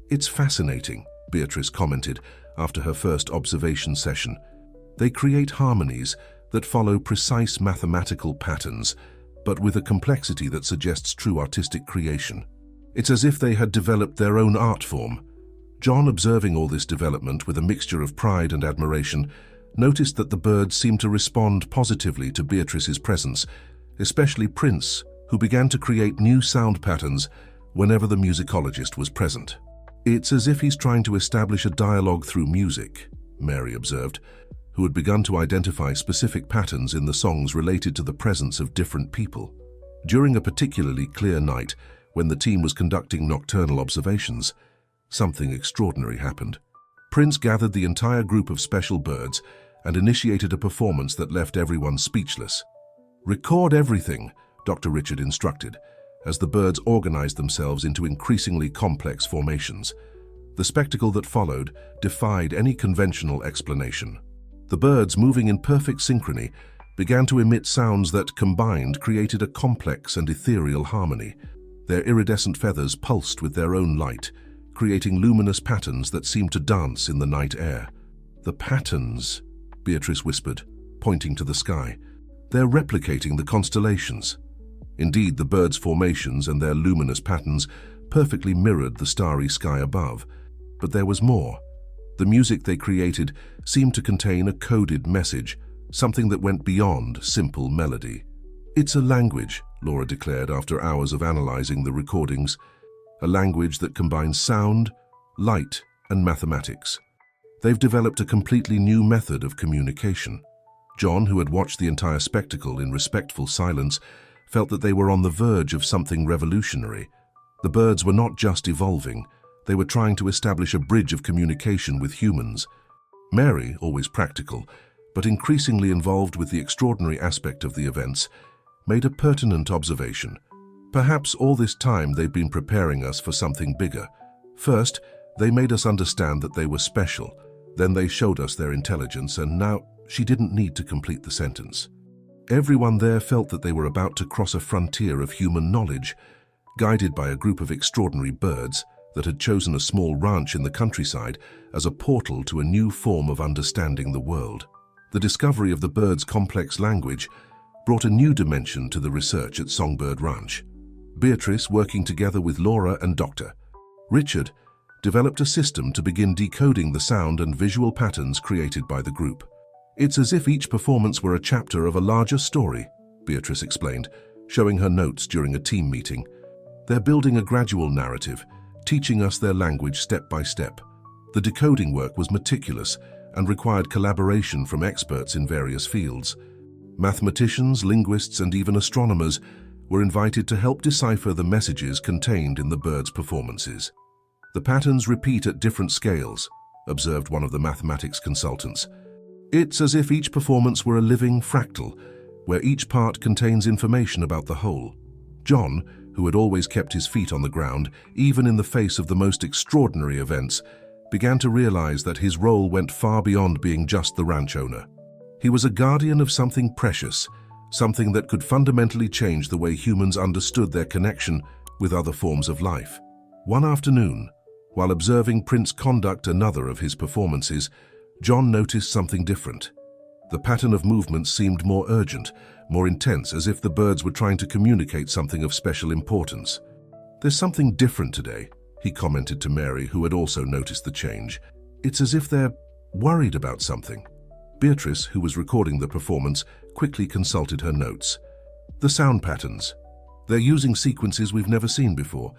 It's fascinating, Beatrice commented after her first observation session. They create harmonies that follow precise mathematical patterns, but with a complexity that suggests true artistic creation. It's as if they had developed their own art form. John, observing all this development with a mixture of pride and admiration, noticed that the birds seemed to respond positively to Beatrice's presence, especially Prince, who began to create new sound patterns whenever the musicologist was present. It's as if he's trying to establish a dialogue through music, Mary observed, who had begun to identify specific patterns in the songs related to the presence of different people. During a particularly clear night, when the team was conducting nocturnal observations, something extraordinary happened. Prince gathered the entire group of special birds and initiated a performance that left everyone speechless. "Record everything," Dr. Richard instructed, as the birds organized themselves into increasingly complex formations. The spectacle that followed defied any conventional explanation. The birds, moving in perfect synchrony, began to emit sounds that, combined, created a complex and ethereal harmony. Their iridescent feathers pulsed with their own light, creating luminous patterns that seemed to dance in the night air. "The patterns," Beatrice whispered, pointing to the sky. "They're replicating the constellations." Indeed, the birds' formations and their luminous patterns perfectly mirrored the starry sky above. But there was more. The music they created seemed to contain a coded message, something that went beyond simple melody. "It's a language," Laura declared after hours of analyzing the recordings. "A language that combines sound, light, and mathematics. They've developed a completely new method of communication." John, who had watched the entire spectacle in respectful silence, felt that they were on the verge of something revolutionary. The birds were not just evolving, they were trying to establish a bridge of communication with humans. Mary, always practical, but increasingly involved with the extraordinary aspect of the events, made a pertinent observation. "Perhaps all this time they've been preparing us for something bigger. First, they made us understand that they were special. Then they showed us their intelligence, and now..." She didn't need to complete the sentence. Everyone there felt that they were about to cross a frontier of human knowledge, guided by a group of extraordinary birds that had chosen a small ranch in the countryside as a portal to a new form of understanding the world. The discovery of the birds' complex language brought a new dimension to the research at Songbird Ranch. Beatrice, working together with Laura and Dr. Richard, developed a system to begin decoding the sound and visual patterns created by the group. "It's as if each performance were a chapter of a larger story," Beatrice explained, showing her notes during a team meeting. "They're building a gradual narrative, teaching us their language step by step. The decoding work was meticulous and required collaboration from experts in various fields. Mathematicians, linguists, and even astronomers were invited to help decipher the messages contained in the birds' performances. "The patterns repeat at different scales," observed one of the mathematics consultants. "It's as if each performance were a living fractal, where each part contains information about the whole." John, who had always kept his feet on the ground, even in the face of the most extraordinary events, began to realize that his role went far beyond being just the ranch owner. He was a guardian of something precious, something that could fundamentally change the way humans understood their connection with other forms of life. One afternoon, while observing Prince conduct another of his performances, John noticed something different. The pattern of movements seemed more urgent, more intense, as if the birds were trying to communicate something of special importance. "There's something different today," he commented to Mary, who had also noticed the change. "It's as if they're worried about something." Beatrice, who was recording the performance, quickly consulted her notes. "The sound patterns. They're using sequences we've never seen before.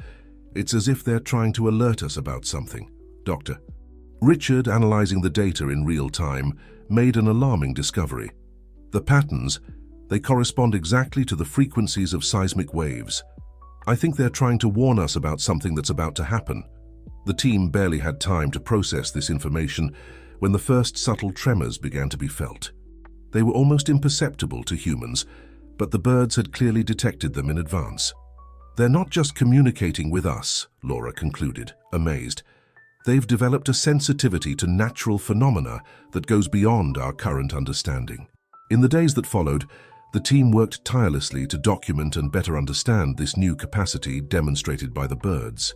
It's as if they're trying to alert us about something." Dr. Richard, analyzing the data in real time, made an alarming discovery. The patterns, they correspond exactly to the frequencies of seismic waves. "I think they're trying to warn us about something that's about to happen." The team barely had time to process this information when the first subtle tremors began to be felt. They were almost imperceptible to humans, but the birds had clearly detected them in advance. "They're not just communicating with us," Laura concluded, amazed. "They've developed a sensitivity to natural phenomena that goes beyond our current understanding." In the days that followed, the team worked tirelessly to document and better understand this new capacity demonstrated by the birds.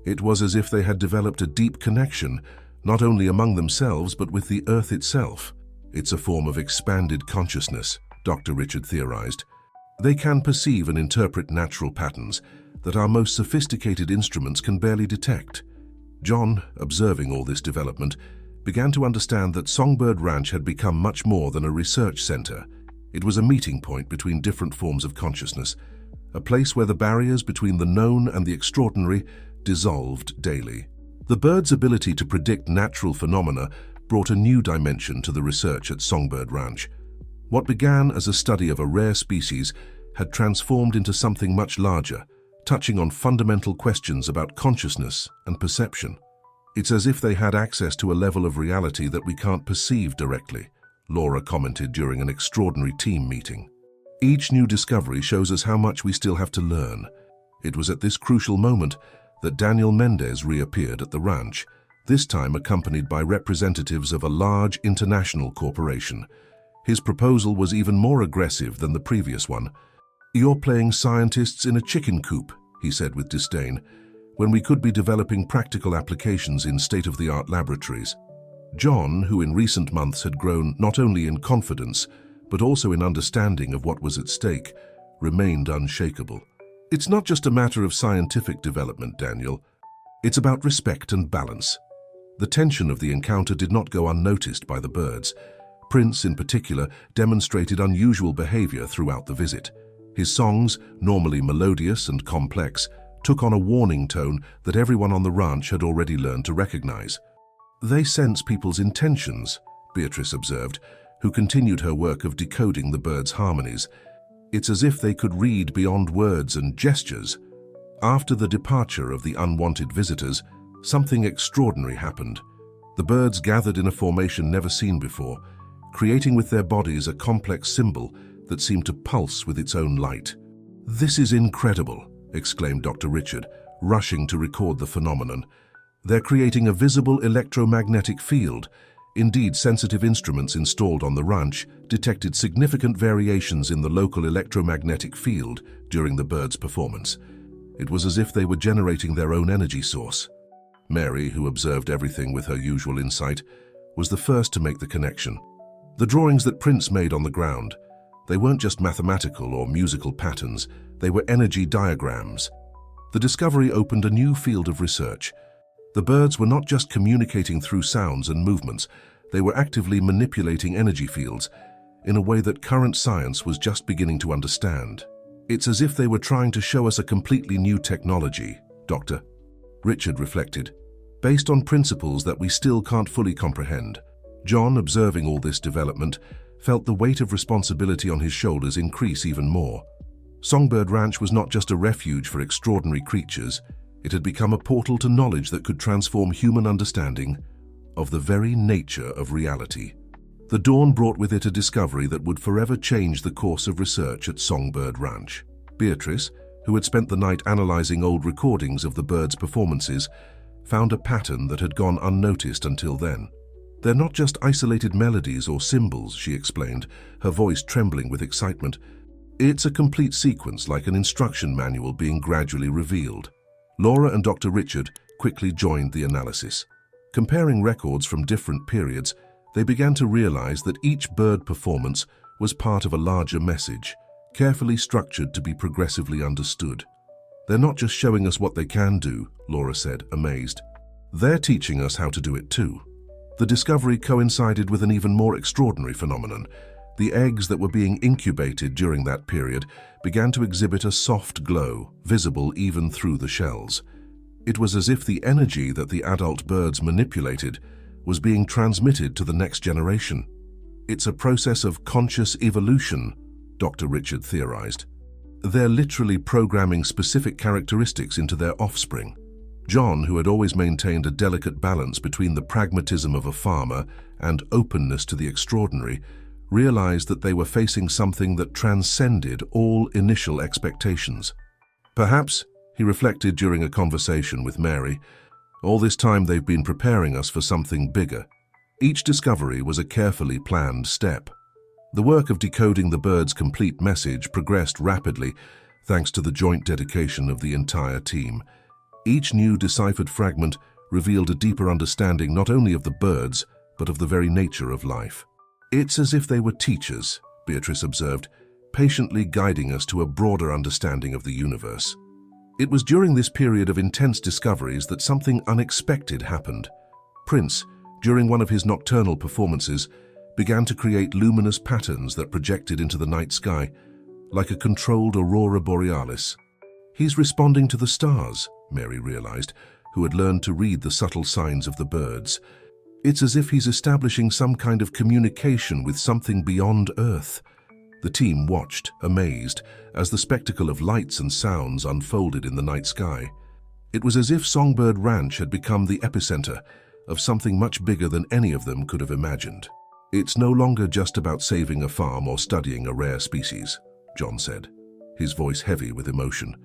It was as if they had developed a deep connection, not only among themselves but with the Earth itself. "It's a form of expanded consciousness," Dr. Richard theorized. "They can perceive and interpret natural patterns that our most sophisticated instruments can barely detect." John, observing all this development, began to understand that Songbird Ranch had become much more than a research center. It was a meeting point between different forms of consciousness, a place where the barriers between the known and the extraordinary dissolved daily. The birds' ability to predict natural phenomena brought a new dimension to the research at Songbird Ranch. What began as a study of a rare species had transformed into something much larger, touching on fundamental questions about consciousness and perception. "It's as if they had access to a level of reality that we can't perceive directly," Laura commented during an extraordinary team meeting. "Each new discovery shows us how much we still have to learn." It was at this crucial moment that Daniel Mendez reappeared at the ranch, this time accompanied by representatives of a large international corporation. His proposal was even more aggressive than the previous one. "You're playing scientists in a chicken coop," he said with disdain, "when we could be developing practical applications in state-of-the-art laboratories." John, who in recent months had grown not only in confidence, but also in understanding of what was at stake, remained unshakable. "It's not just a matter of scientific development, Daniel. It's about respect and balance." The tension of the encounter did not go unnoticed by the birds. Prince, in particular, demonstrated unusual behavior throughout the visit. His songs, normally melodious and complex, took on a warning tone that everyone on the ranch had already learned to recognize. "They sense people's intentions," Beatrice observed, who continued her work of decoding the birds' harmonies. "It's as if they could read beyond words and gestures." After the departure of the unwanted visitors, something extraordinary happened. The birds gathered in a formation never seen before, creating with their bodies a complex symbol that seemed to pulse with its own light. "This is incredible," exclaimed Dr. Richard, rushing to record the phenomenon. "They're creating a visible electromagnetic field." Indeed, sensitive instruments installed on the ranch detected significant variations in the local electromagnetic field during the birds' performance. It was as if they were generating their own energy source. Mary, who observed everything with her usual insight, was the first to make the connection. The drawings that Prince made on the ground, they weren't just mathematical or musical patterns, they were energy diagrams. The discovery opened a new field of research. The birds were not just communicating through sounds and movements, they were actively manipulating energy fields in a way that current science was just beginning to understand. "It's as if they were trying to show us a completely new technology," Dr. Richard reflected, "based on principles that we still can't fully comprehend." John, observing all this development, felt the weight of responsibility on his shoulders increase even more. Songbird Ranch was not just a refuge for extraordinary creatures, it had become a portal to knowledge that could transform human understanding of the very nature of reality. The dawn brought with it a discovery that would forever change the course of research at Songbird Ranch. Beatrice, who had spent the night analyzing old recordings of the birds' performances, found a pattern that had gone unnoticed until then. "They're not just isolated melodies or symbols," she explained, her voice trembling with excitement. "It's a complete sequence, like an instruction manual being gradually revealed." Laura and Dr. Richard quickly joined the analysis. Comparing records from different periods, they began to realize that each bird performance was part of a larger message, carefully structured to be progressively understood. "They're not just showing us what they can do," Laura said, amazed. "They're teaching us how to do it too." The discovery coincided with an even more extraordinary phenomenon. The eggs that were being incubated during that period began to exhibit a soft glow, visible even through the shells. It was as if the energy that the adult birds manipulated was being transmitted to the next generation. "It's a process of conscious evolution," Dr. Richard theorized. "They're literally programming specific characteristics into their offspring." John, who had always maintained a delicate balance between the pragmatism of a farmer and openness to the extraordinary, realized that they were facing something that transcended all initial expectations. "Perhaps," he reflected during a conversation with Mary, "all this time they've been preparing us for something bigger." Each discovery was a carefully planned step. The work of decoding the bird's complete message progressed rapidly, thanks to the joint dedication of the entire team. Each new deciphered fragment revealed a deeper understanding not only of the birds, but of the very nature of life. "It's as if they were teachers," Beatrice observed, patiently guiding us to a broader understanding of the universe. It was during this period of intense discoveries that something unexpected happened. Prince, during one of his nocturnal performances, began to create luminous patterns that projected into the night sky, like a controlled aurora borealis. "He's responding to the stars," Mary realized, who had learned to read the subtle signs of the birds. "It's as if he's establishing some kind of communication with something beyond Earth." The team watched, amazed, as the spectacle of lights and sounds unfolded in the night sky. It was as if Songbird Ranch had become the epicenter of something much bigger than any of them could have imagined. "It's no longer just about saving a farm or studying a rare species," John said, his voice heavy with emotion.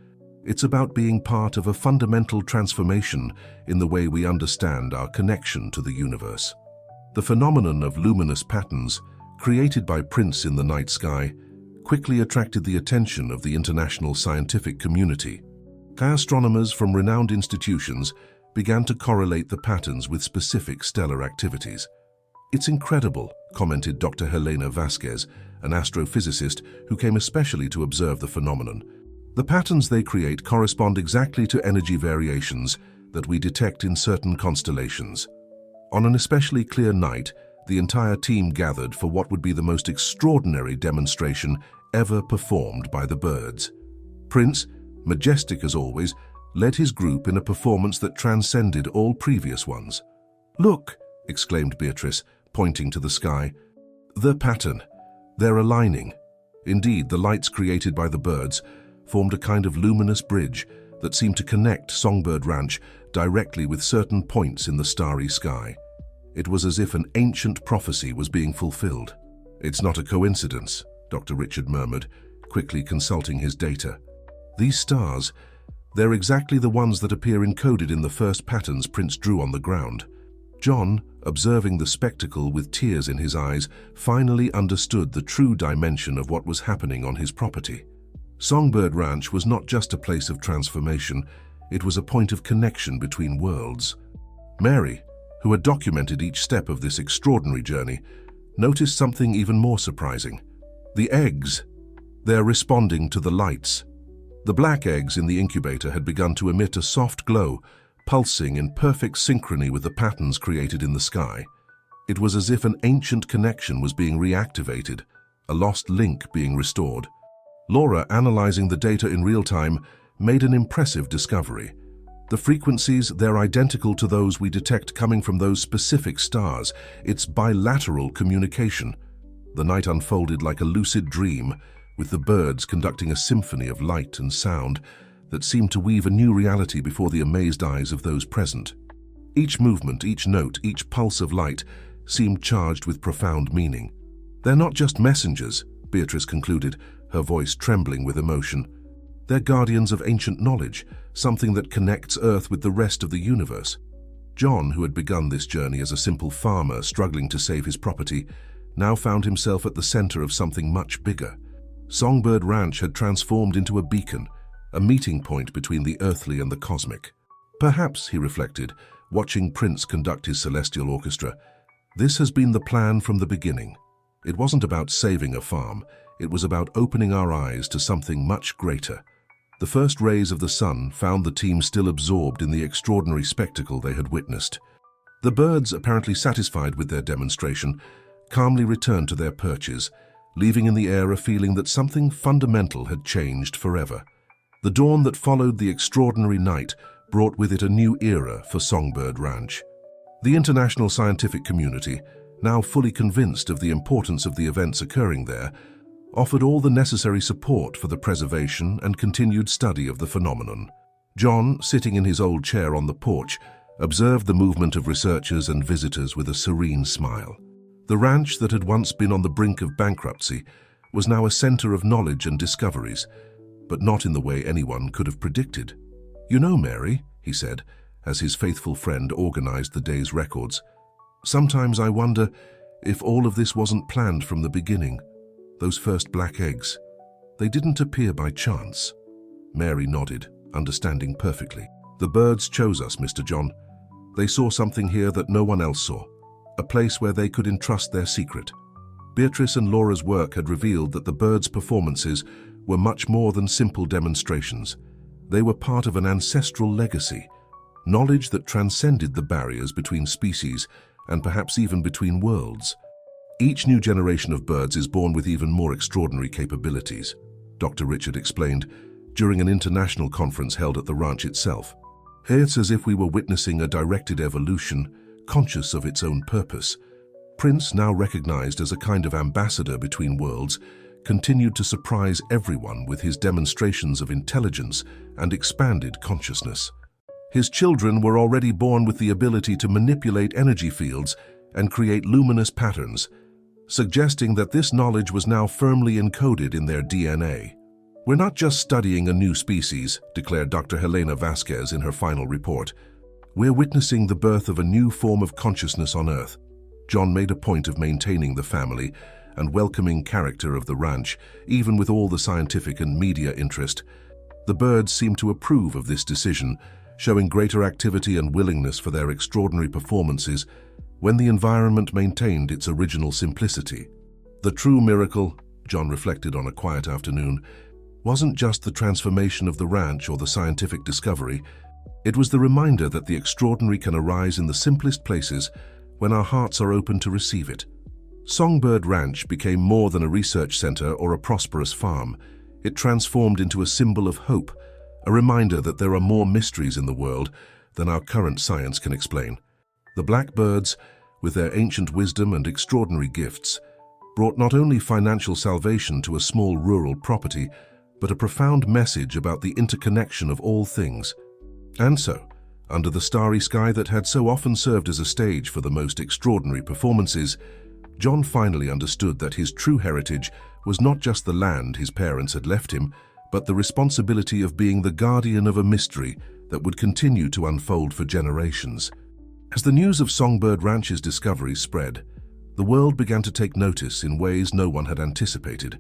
"It's about being part of a fundamental transformation in the way we understand our connection to the universe." The phenomenon of luminous patterns, created by Prince in the night sky, quickly attracted the attention of the international scientific community. Astronomers from renowned institutions began to correlate the patterns with specific stellar activities. "It's incredible," commented Dr. Helena Vasquez, an astrophysicist who came especially to observe the phenomenon. "The patterns they create correspond exactly to energy variations that we detect in certain constellations." On an especially clear night, the entire team gathered for what would be the most extraordinary demonstration ever performed by the birds. Prince, majestic as always, led his group in a performance that transcended all previous ones. "Look!" exclaimed Beatrice, pointing to the sky. "The pattern. They're aligning." Indeed, the lights created by the birds formed a kind of luminous bridge that seemed to connect Songbird Ranch directly with certain points in the starry sky. It was as if an ancient prophecy was being fulfilled. "It's not a coincidence," Dr. Richard murmured, quickly consulting his data. "These stars, they're exactly the ones that appear encoded in the first patterns Prince drew on the ground." John, observing the spectacle with tears in his eyes, finally understood the true dimension of what was happening on his property. Songbird Ranch was not just a place of transformation, it was a point of connection between worlds. Mary, who had documented each step of this extraordinary journey, noticed something even more surprising. The eggs. They're responding to the lights. The black eggs in the incubator had begun to emit a soft glow, pulsing in perfect synchrony with the patterns created in the sky. It was as if an ancient connection was being reactivated, a lost link being restored. Laura, analyzing the data in real time, made an impressive discovery. The frequencies, they're identical to those we detect coming from those specific stars. It's bilateral communication. The night unfolded like a lucid dream, with the birds conducting a symphony of light and sound that seemed to weave a new reality before the amazed eyes of those present. Each movement, each note, each pulse of light seemed charged with profound meaning. "They're not just messengers," Beatrice concluded, her voice trembling with emotion. "They're guardians of ancient knowledge, something that connects Earth with the rest of the universe." John, who had begun this journey as a simple farmer struggling to save his property, now found himself at the center of something much bigger. Songbird Ranch had transformed into a beacon, a meeting point between the earthly and the cosmic. Perhaps, he reflected, watching Prince conduct his celestial orchestra, this has been the plan from the beginning. It wasn't about saving a farm, it was about opening our eyes to something much greater. The first rays of the sun found the team still absorbed in the extraordinary spectacle they had witnessed. The birds, apparently satisfied with their demonstration, calmly returned to their perches, leaving in the air a feeling that something fundamental had changed forever. The dawn that followed the extraordinary night brought with it a new era for Songbird Ranch. The international scientific community, now fully convinced of the importance of the events occurring there, offered all the necessary support for the preservation and continued study of the phenomenon. John, sitting in his old chair on the porch, observed the movement of researchers and visitors with a serene smile. The ranch that had once been on the brink of bankruptcy was now a center of knowledge and discoveries, but not in the way anyone could have predicted. "You know, Mary," he said, as his faithful friend organized the day's records, "sometimes I wonder if all of this wasn't planned from the beginning. Those first black eggs, they didn't appear by chance." Mary nodded, understanding perfectly. "The birds chose us, Mr. John. They saw something here that no one else saw, a place where they could entrust their secret." Beatrice and Laura's work had revealed that the birds' performances were much more than simple demonstrations. They were part of an ancestral legacy, knowledge that transcended the barriers between species and perhaps even between worlds. "Each new generation of birds is born with even more extraordinary capabilities," Dr. Richard explained during an international conference held at the ranch itself. "It's as if we were witnessing a directed evolution, conscious of its own purpose." Prince, now recognized as a kind of ambassador between worlds, continued to surprise everyone with his demonstrations of intelligence and expanded consciousness. His children were already born with the ability to manipulate energy fields and create luminous patterns, suggesting that this knowledge was now firmly encoded in their DNA. "We're not just studying a new species," declared Dr. Helena Vasquez in her final report. "We're witnessing the birth of a new form of consciousness on Earth." John made a point of maintaining the family and welcoming character of the ranch, even with all the scientific and media interest. The birds seemed to approve of this decision, showing greater activity and willingness for their extraordinary performances when the environment maintained its original simplicity. The true miracle, John reflected on a quiet afternoon, wasn't just the transformation of the ranch or the scientific discovery. It was the reminder that the extraordinary can arise in the simplest places when our hearts are open to receive it. Songbird Ranch became more than a research center or a prosperous farm. It transformed into a symbol of hope, a reminder that there are more mysteries in the world than our current science can explain. The blackbirds, with their ancient wisdom and extraordinary gifts, brought not only financial salvation to a small rural property, but a profound message about the interconnection of all things. And so, under the starry sky that had so often served as a stage for the most extraordinary performances, John finally understood that his true heritage was not just the land his parents had left him, but the responsibility of being the guardian of a mystery that would continue to unfold for generations. As the news of Songbird Ranch's discovery spread, the world began to take notice in ways no one had anticipated.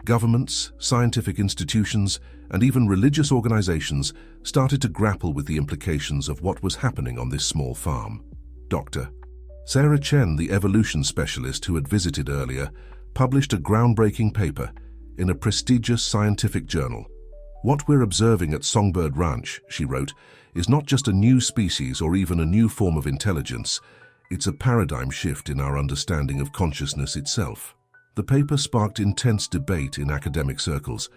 Governments, scientific institutions, and even religious organizations started to grapple with the implications of what was happening on this small farm. Dr. Sarah Chen, the evolution specialist who had visited earlier, published a groundbreaking paper in a prestigious scientific journal. "What we're observing at Songbird Ranch," she wrote, "is not just a new species or even a new form of intelligence. It's a paradigm shift in our understanding of consciousness itself." The paper sparked intense debate in academic circles.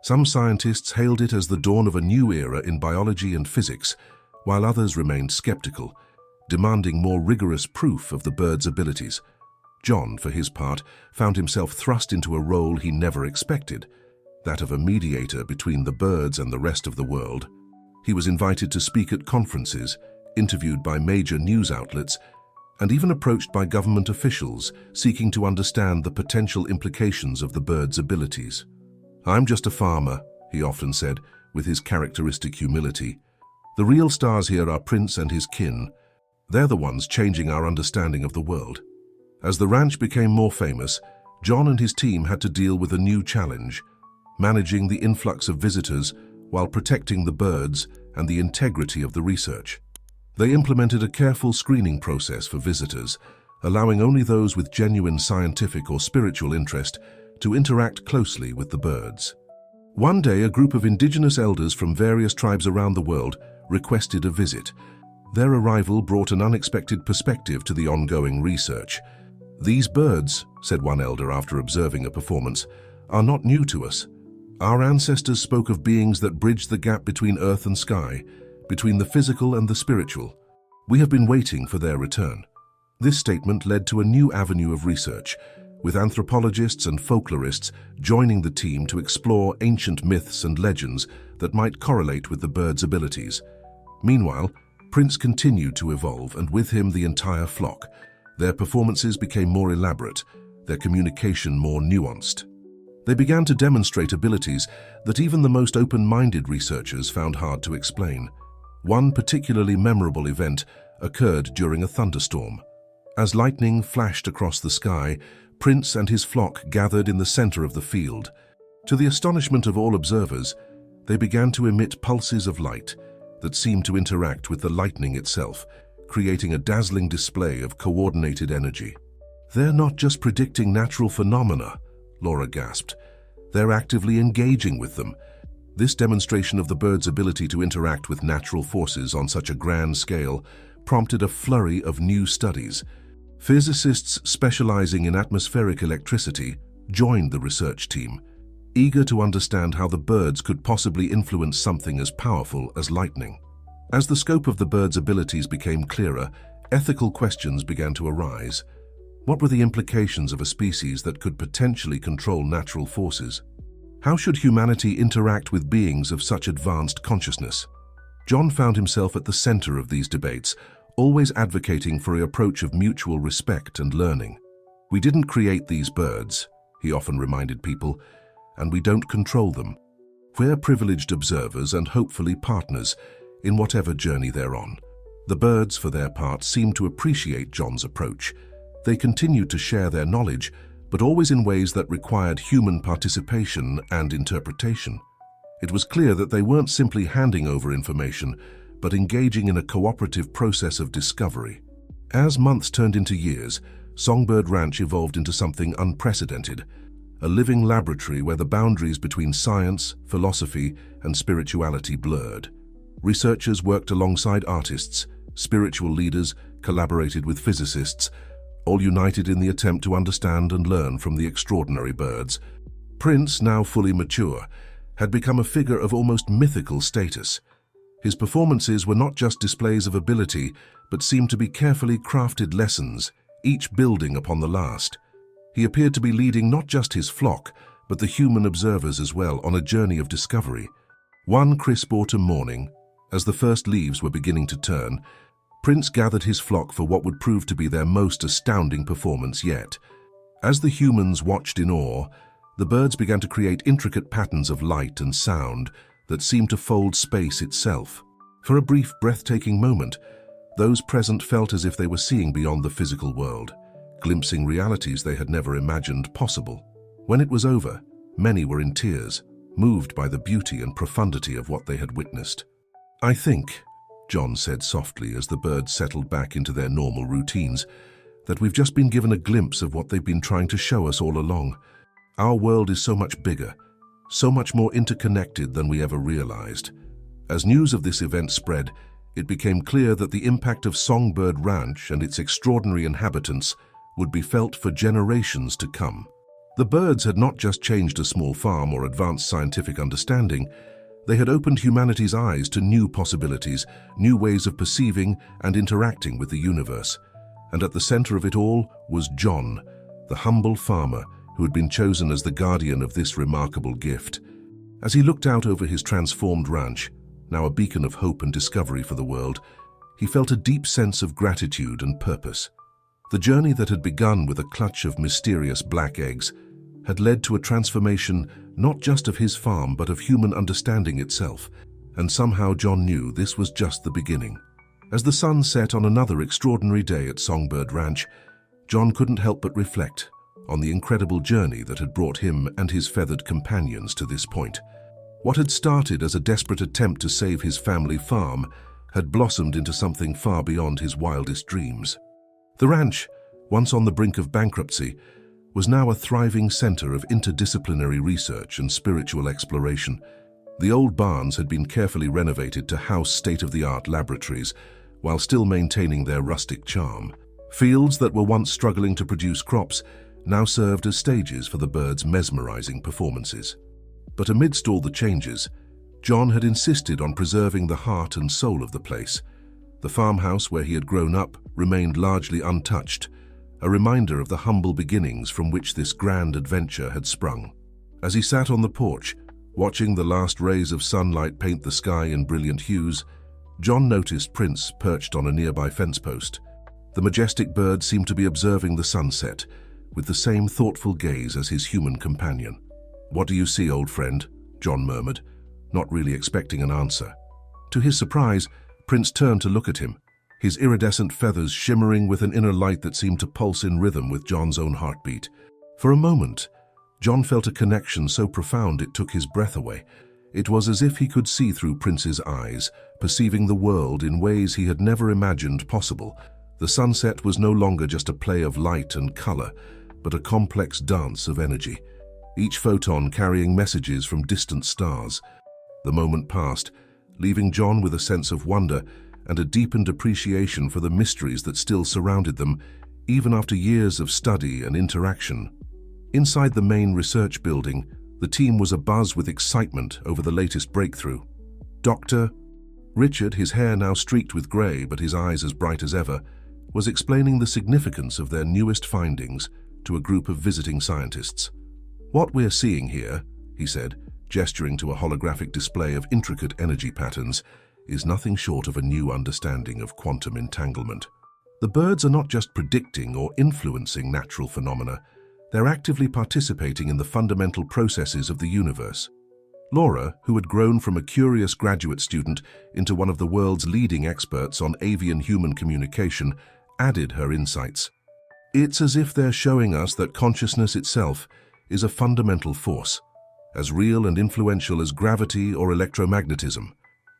Some scientists hailed it as the dawn of a new era in biology and physics, while others remained skeptical, demanding more rigorous proof of the bird's abilities. John, for his part, found himself thrust into a role he never expected, that of a mediator between the birds and the rest of the world. He was invited to speak at conferences, interviewed by major news outlets, and even approached by government officials seeking to understand the potential implications of the birds' abilities. "I'm just a farmer," he often said, with his characteristic humility. "The real stars here are Prince and his kin. They're the ones changing our understanding of the world." As the ranch became more famous, John and his team had to deal with a new challenge: managing the influx of visitors while protecting the birds and the integrity of the research. They implemented a careful screening process for visitors, allowing only those with genuine scientific or spiritual interest to interact closely with the birds. One day, a group of indigenous elders from various tribes around the world requested a visit. Their arrival brought an unexpected perspective to the ongoing research. "These birds," said one elder after observing a performance, "are not new to us. Our ancestors spoke of beings that bridged the gap between earth and sky, between the physical and the spiritual. We have been waiting for their return." This statement led to a new avenue of research, with anthropologists and folklorists joining the team to explore ancient myths and legends that might correlate with the birds' abilities. Meanwhile, Prince continued to evolve, and with him the entire flock. Their performances became more elaborate, their communication more nuanced. They began to demonstrate abilities that even the most open-minded researchers found hard to explain. One particularly memorable event occurred during a thunderstorm. As lightning flashed across the sky, Prince and his flock gathered in the center of the field. To the astonishment of all observers, they began to emit pulses of light that seemed to interact with the lightning itself, creating a dazzling display of coordinated energy. "They're not just predicting natural phenomena," Laura gasped. "They're actively engaging with them." This demonstration of the birds' ability to interact with natural forces on such a grand scale prompted a flurry of new studies. Physicists specializing in atmospheric electricity joined the research team, eager to understand how the birds could possibly influence something as powerful as lightning. As the scope of the birds' abilities became clearer, ethical questions began to arise. What were the implications of a species that could potentially control natural forces? How should humanity interact with beings of such advanced consciousness? John found himself at the center of these debates, always advocating for an approach of mutual respect and learning. "We didn't create these birds," he often reminded people, "and we don't control them. We're privileged observers and hopefully partners in whatever journey they're on." The birds, for their part, seemed to appreciate John's approach. They continued to share their knowledge, but always in ways that required human participation and interpretation. It was clear that they weren't simply handing over information, but engaging in a cooperative process of discovery. As months turned into years, Songbird Ranch evolved into something unprecedented, a living laboratory where the boundaries between science, philosophy, and spirituality blurred. Researchers worked alongside artists, spiritual leaders collaborated with physicists, all united in the attempt to understand and learn from the extraordinary birds. Prince, now fully mature, had become a figure of almost mythical status. His performances were not just displays of ability, but seemed to be carefully crafted lessons, each building upon the last. He appeared to be leading not just his flock, but the human observers as well on a journey of discovery. One crisp autumn morning, as the first leaves were beginning to turn, Prince gathered his flock for what would prove to be their most astounding performance yet. As the humans watched in awe, the birds began to create intricate patterns of light and sound that seemed to fold space itself. For a brief, breathtaking moment, those present felt as if they were seeing beyond the physical world, glimpsing realities they had never imagined possible. When it was over, many were in tears, moved by the beauty and profundity of what they had witnessed. "I think," John said softly as the birds settled back into their normal routines, "that we've just been given a glimpse of what they've been trying to show us all along. Our world is so much bigger, so much more interconnected than we ever realized." As news of this event spread, it became clear that the impact of Songbird Ranch and its extraordinary inhabitants would be felt for generations to come. The birds had not just changed a small farm or advanced scientific understanding, they had opened humanity's eyes to new possibilities, new ways of perceiving and interacting with the universe. And at the center of it all was John, the humble farmer who had been chosen as the guardian of this remarkable gift. As he looked out over his transformed ranch, now a beacon of hope and discovery for the world, he felt a deep sense of gratitude and purpose. The journey that had begun with a clutch of mysterious black eggs had led to a transformation not just of his farm but of human understanding itself, and somehow John knew this was just the beginning. As the sun set on another extraordinary day at Songbird Ranch, John couldn't help but reflect on the incredible journey that had brought him and his feathered companions to this point. What had started as a desperate attempt to save his family farm had blossomed into something far beyond his wildest dreams. The ranch, once on the brink of bankruptcy, was now a thriving center of interdisciplinary research and spiritual exploration. The old barns had been carefully renovated to house state-of-the-art laboratories, while still maintaining their rustic charm. Fields that were once struggling to produce crops now served as stages for the birds' mesmerizing performances. But amidst all the changes, John had insisted on preserving the heart and soul of the place. The farmhouse where he had grown up remained largely untouched, a reminder of the humble beginnings from which this grand adventure had sprung. As he sat on the porch, watching the last rays of sunlight paint the sky in brilliant hues, John noticed Prince perched on a nearby fence post. The majestic bird seemed to be observing the sunset, with the same thoughtful gaze as his human companion. "What do you see, old friend?" John murmured, not really expecting an answer. To his surprise, Prince turned to look at him, his iridescent feathers shimmering with an inner light that seemed to pulse in rhythm with John's own heartbeat. For a moment, John felt a connection so profound it took his breath away. It was as if he could see through Prince's eyes, perceiving the world in ways he had never imagined possible. The sunset was no longer just a play of light and color, but a complex dance of energy, each photon carrying messages from distant stars. The moment passed, leaving John with a sense of wonder and a deepened appreciation for the mysteries that still surrounded them, even after years of study and interaction. Inside the main research building, the team was abuzz with excitement over the latest breakthrough. Dr. Richard, his hair now streaked with gray but his eyes as bright as ever, was explaining the significance of their newest findings to a group of visiting scientists. "What we're seeing here," he said, gesturing to a holographic display of intricate energy patterns, "is nothing short of a new understanding of quantum entanglement. The birds are not just predicting or influencing natural phenomena, they're actively participating in the fundamental processes of the universe." Laura, who had grown from a curious graduate student into one of the world's leading experts on avian-human communication, added her insights. "It's as if they're showing us that consciousness itself is a fundamental force, as real and influential as gravity or electromagnetism."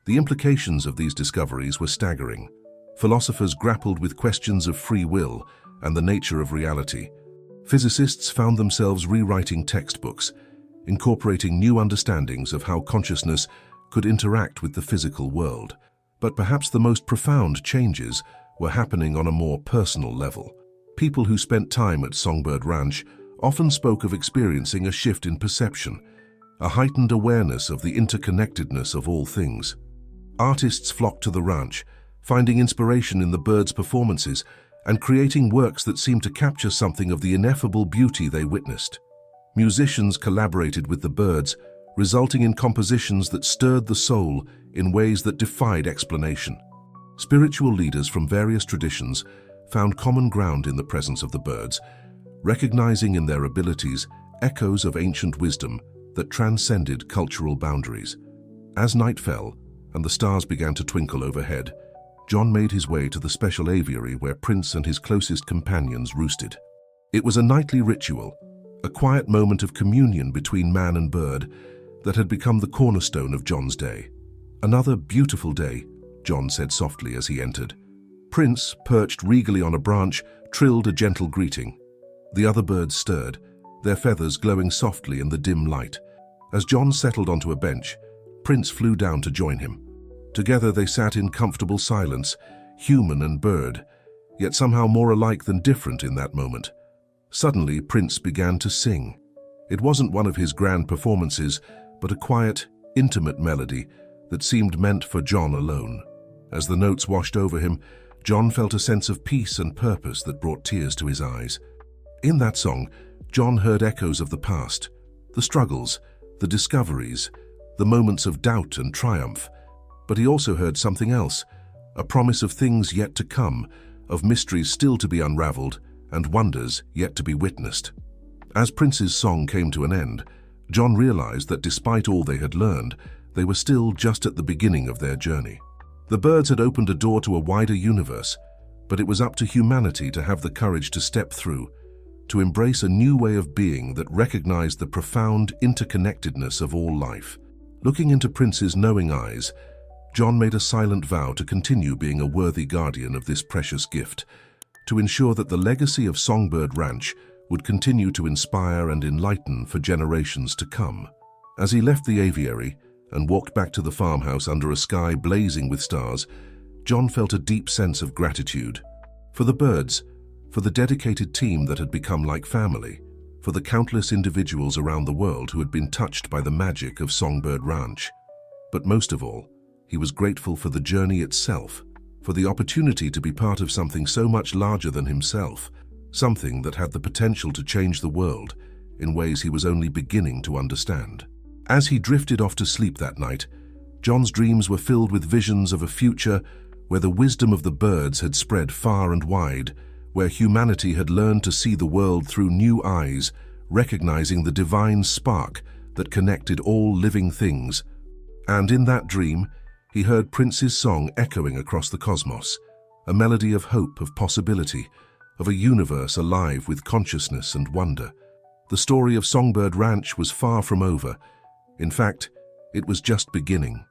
The implications of these discoveries were staggering. Philosophers grappled with questions of free will and the nature of reality. Physicists found themselves rewriting textbooks, incorporating new understandings of how consciousness could interact with the physical world. But perhaps the most profound changes were happening on a more personal level. People who spent time at Songbird Ranch often spoke of experiencing a shift in perception, a heightened awareness of the interconnectedness of all things. Artists flocked to the ranch, finding inspiration in the birds' performances and creating works that seemed to capture something of the ineffable beauty they witnessed. Musicians collaborated with the birds, resulting in compositions that stirred the soul in ways that defied explanation. Spiritual leaders from various traditions found common ground in the presence of the birds, recognizing in their abilities echoes of ancient wisdom that transcended cultural boundaries. As night fell and the stars began to twinkle overhead, John made his way to the special aviary where Prince and his closest companions roosted. It was a nightly ritual, a quiet moment of communion between man and bird that had become the cornerstone of John's day. "Another beautiful day," John said softly as he entered. Prince, perched regally on a branch, trilled a gentle greeting. The other birds stirred, their feathers glowing softly in the dim light. As John settled onto a bench, Prince flew down to join him. Together they sat in comfortable silence, human and bird, yet somehow more alike than different in that moment. Suddenly, Prince began to sing. It wasn't one of his grand performances, but a quiet, intimate melody that seemed meant for John alone. As the notes washed over him, John felt a sense of peace and purpose that brought tears to his eyes. In that song, John heard echoes of the past, the struggles, the discoveries, the moments of doubt and triumph. But he also heard something else, a promise of things yet to come, of mysteries still to be unraveled, and wonders yet to be witnessed. As Prince's song came to an end, John realized that despite all they had learned, they were still just at the beginning of their journey. The birds had opened a door to a wider universe, but it was up to humanity to have the courage to step through, to embrace a new way of being that recognized the profound interconnectedness of all life. Looking into Prince's knowing eyes, John made a silent vow to continue being a worthy guardian of this precious gift, to ensure that the legacy of Songbird Ranch would continue to inspire and enlighten for generations to come. As he left the aviary and walked back to the farmhouse under a sky blazing with stars, John felt a deep sense of gratitude. For the birds, for the dedicated team that had become like family, for the countless individuals around the world who had been touched by the magic of Songbird Ranch. But most of all, he was grateful for the journey itself, for the opportunity to be part of something so much larger than himself, something that had the potential to change the world in ways he was only beginning to understand. As he drifted off to sleep that night, John's dreams were filled with visions of a future where the wisdom of the birds had spread far and wide, where humanity had learned to see the world through new eyes, recognizing the divine spark that connected all living things. And in that dream, he heard Prince's song echoing across the cosmos, a melody of hope, of possibility, of a universe alive with consciousness and wonder. The story of Songbird Ranch was far from over. In fact, it was just beginning.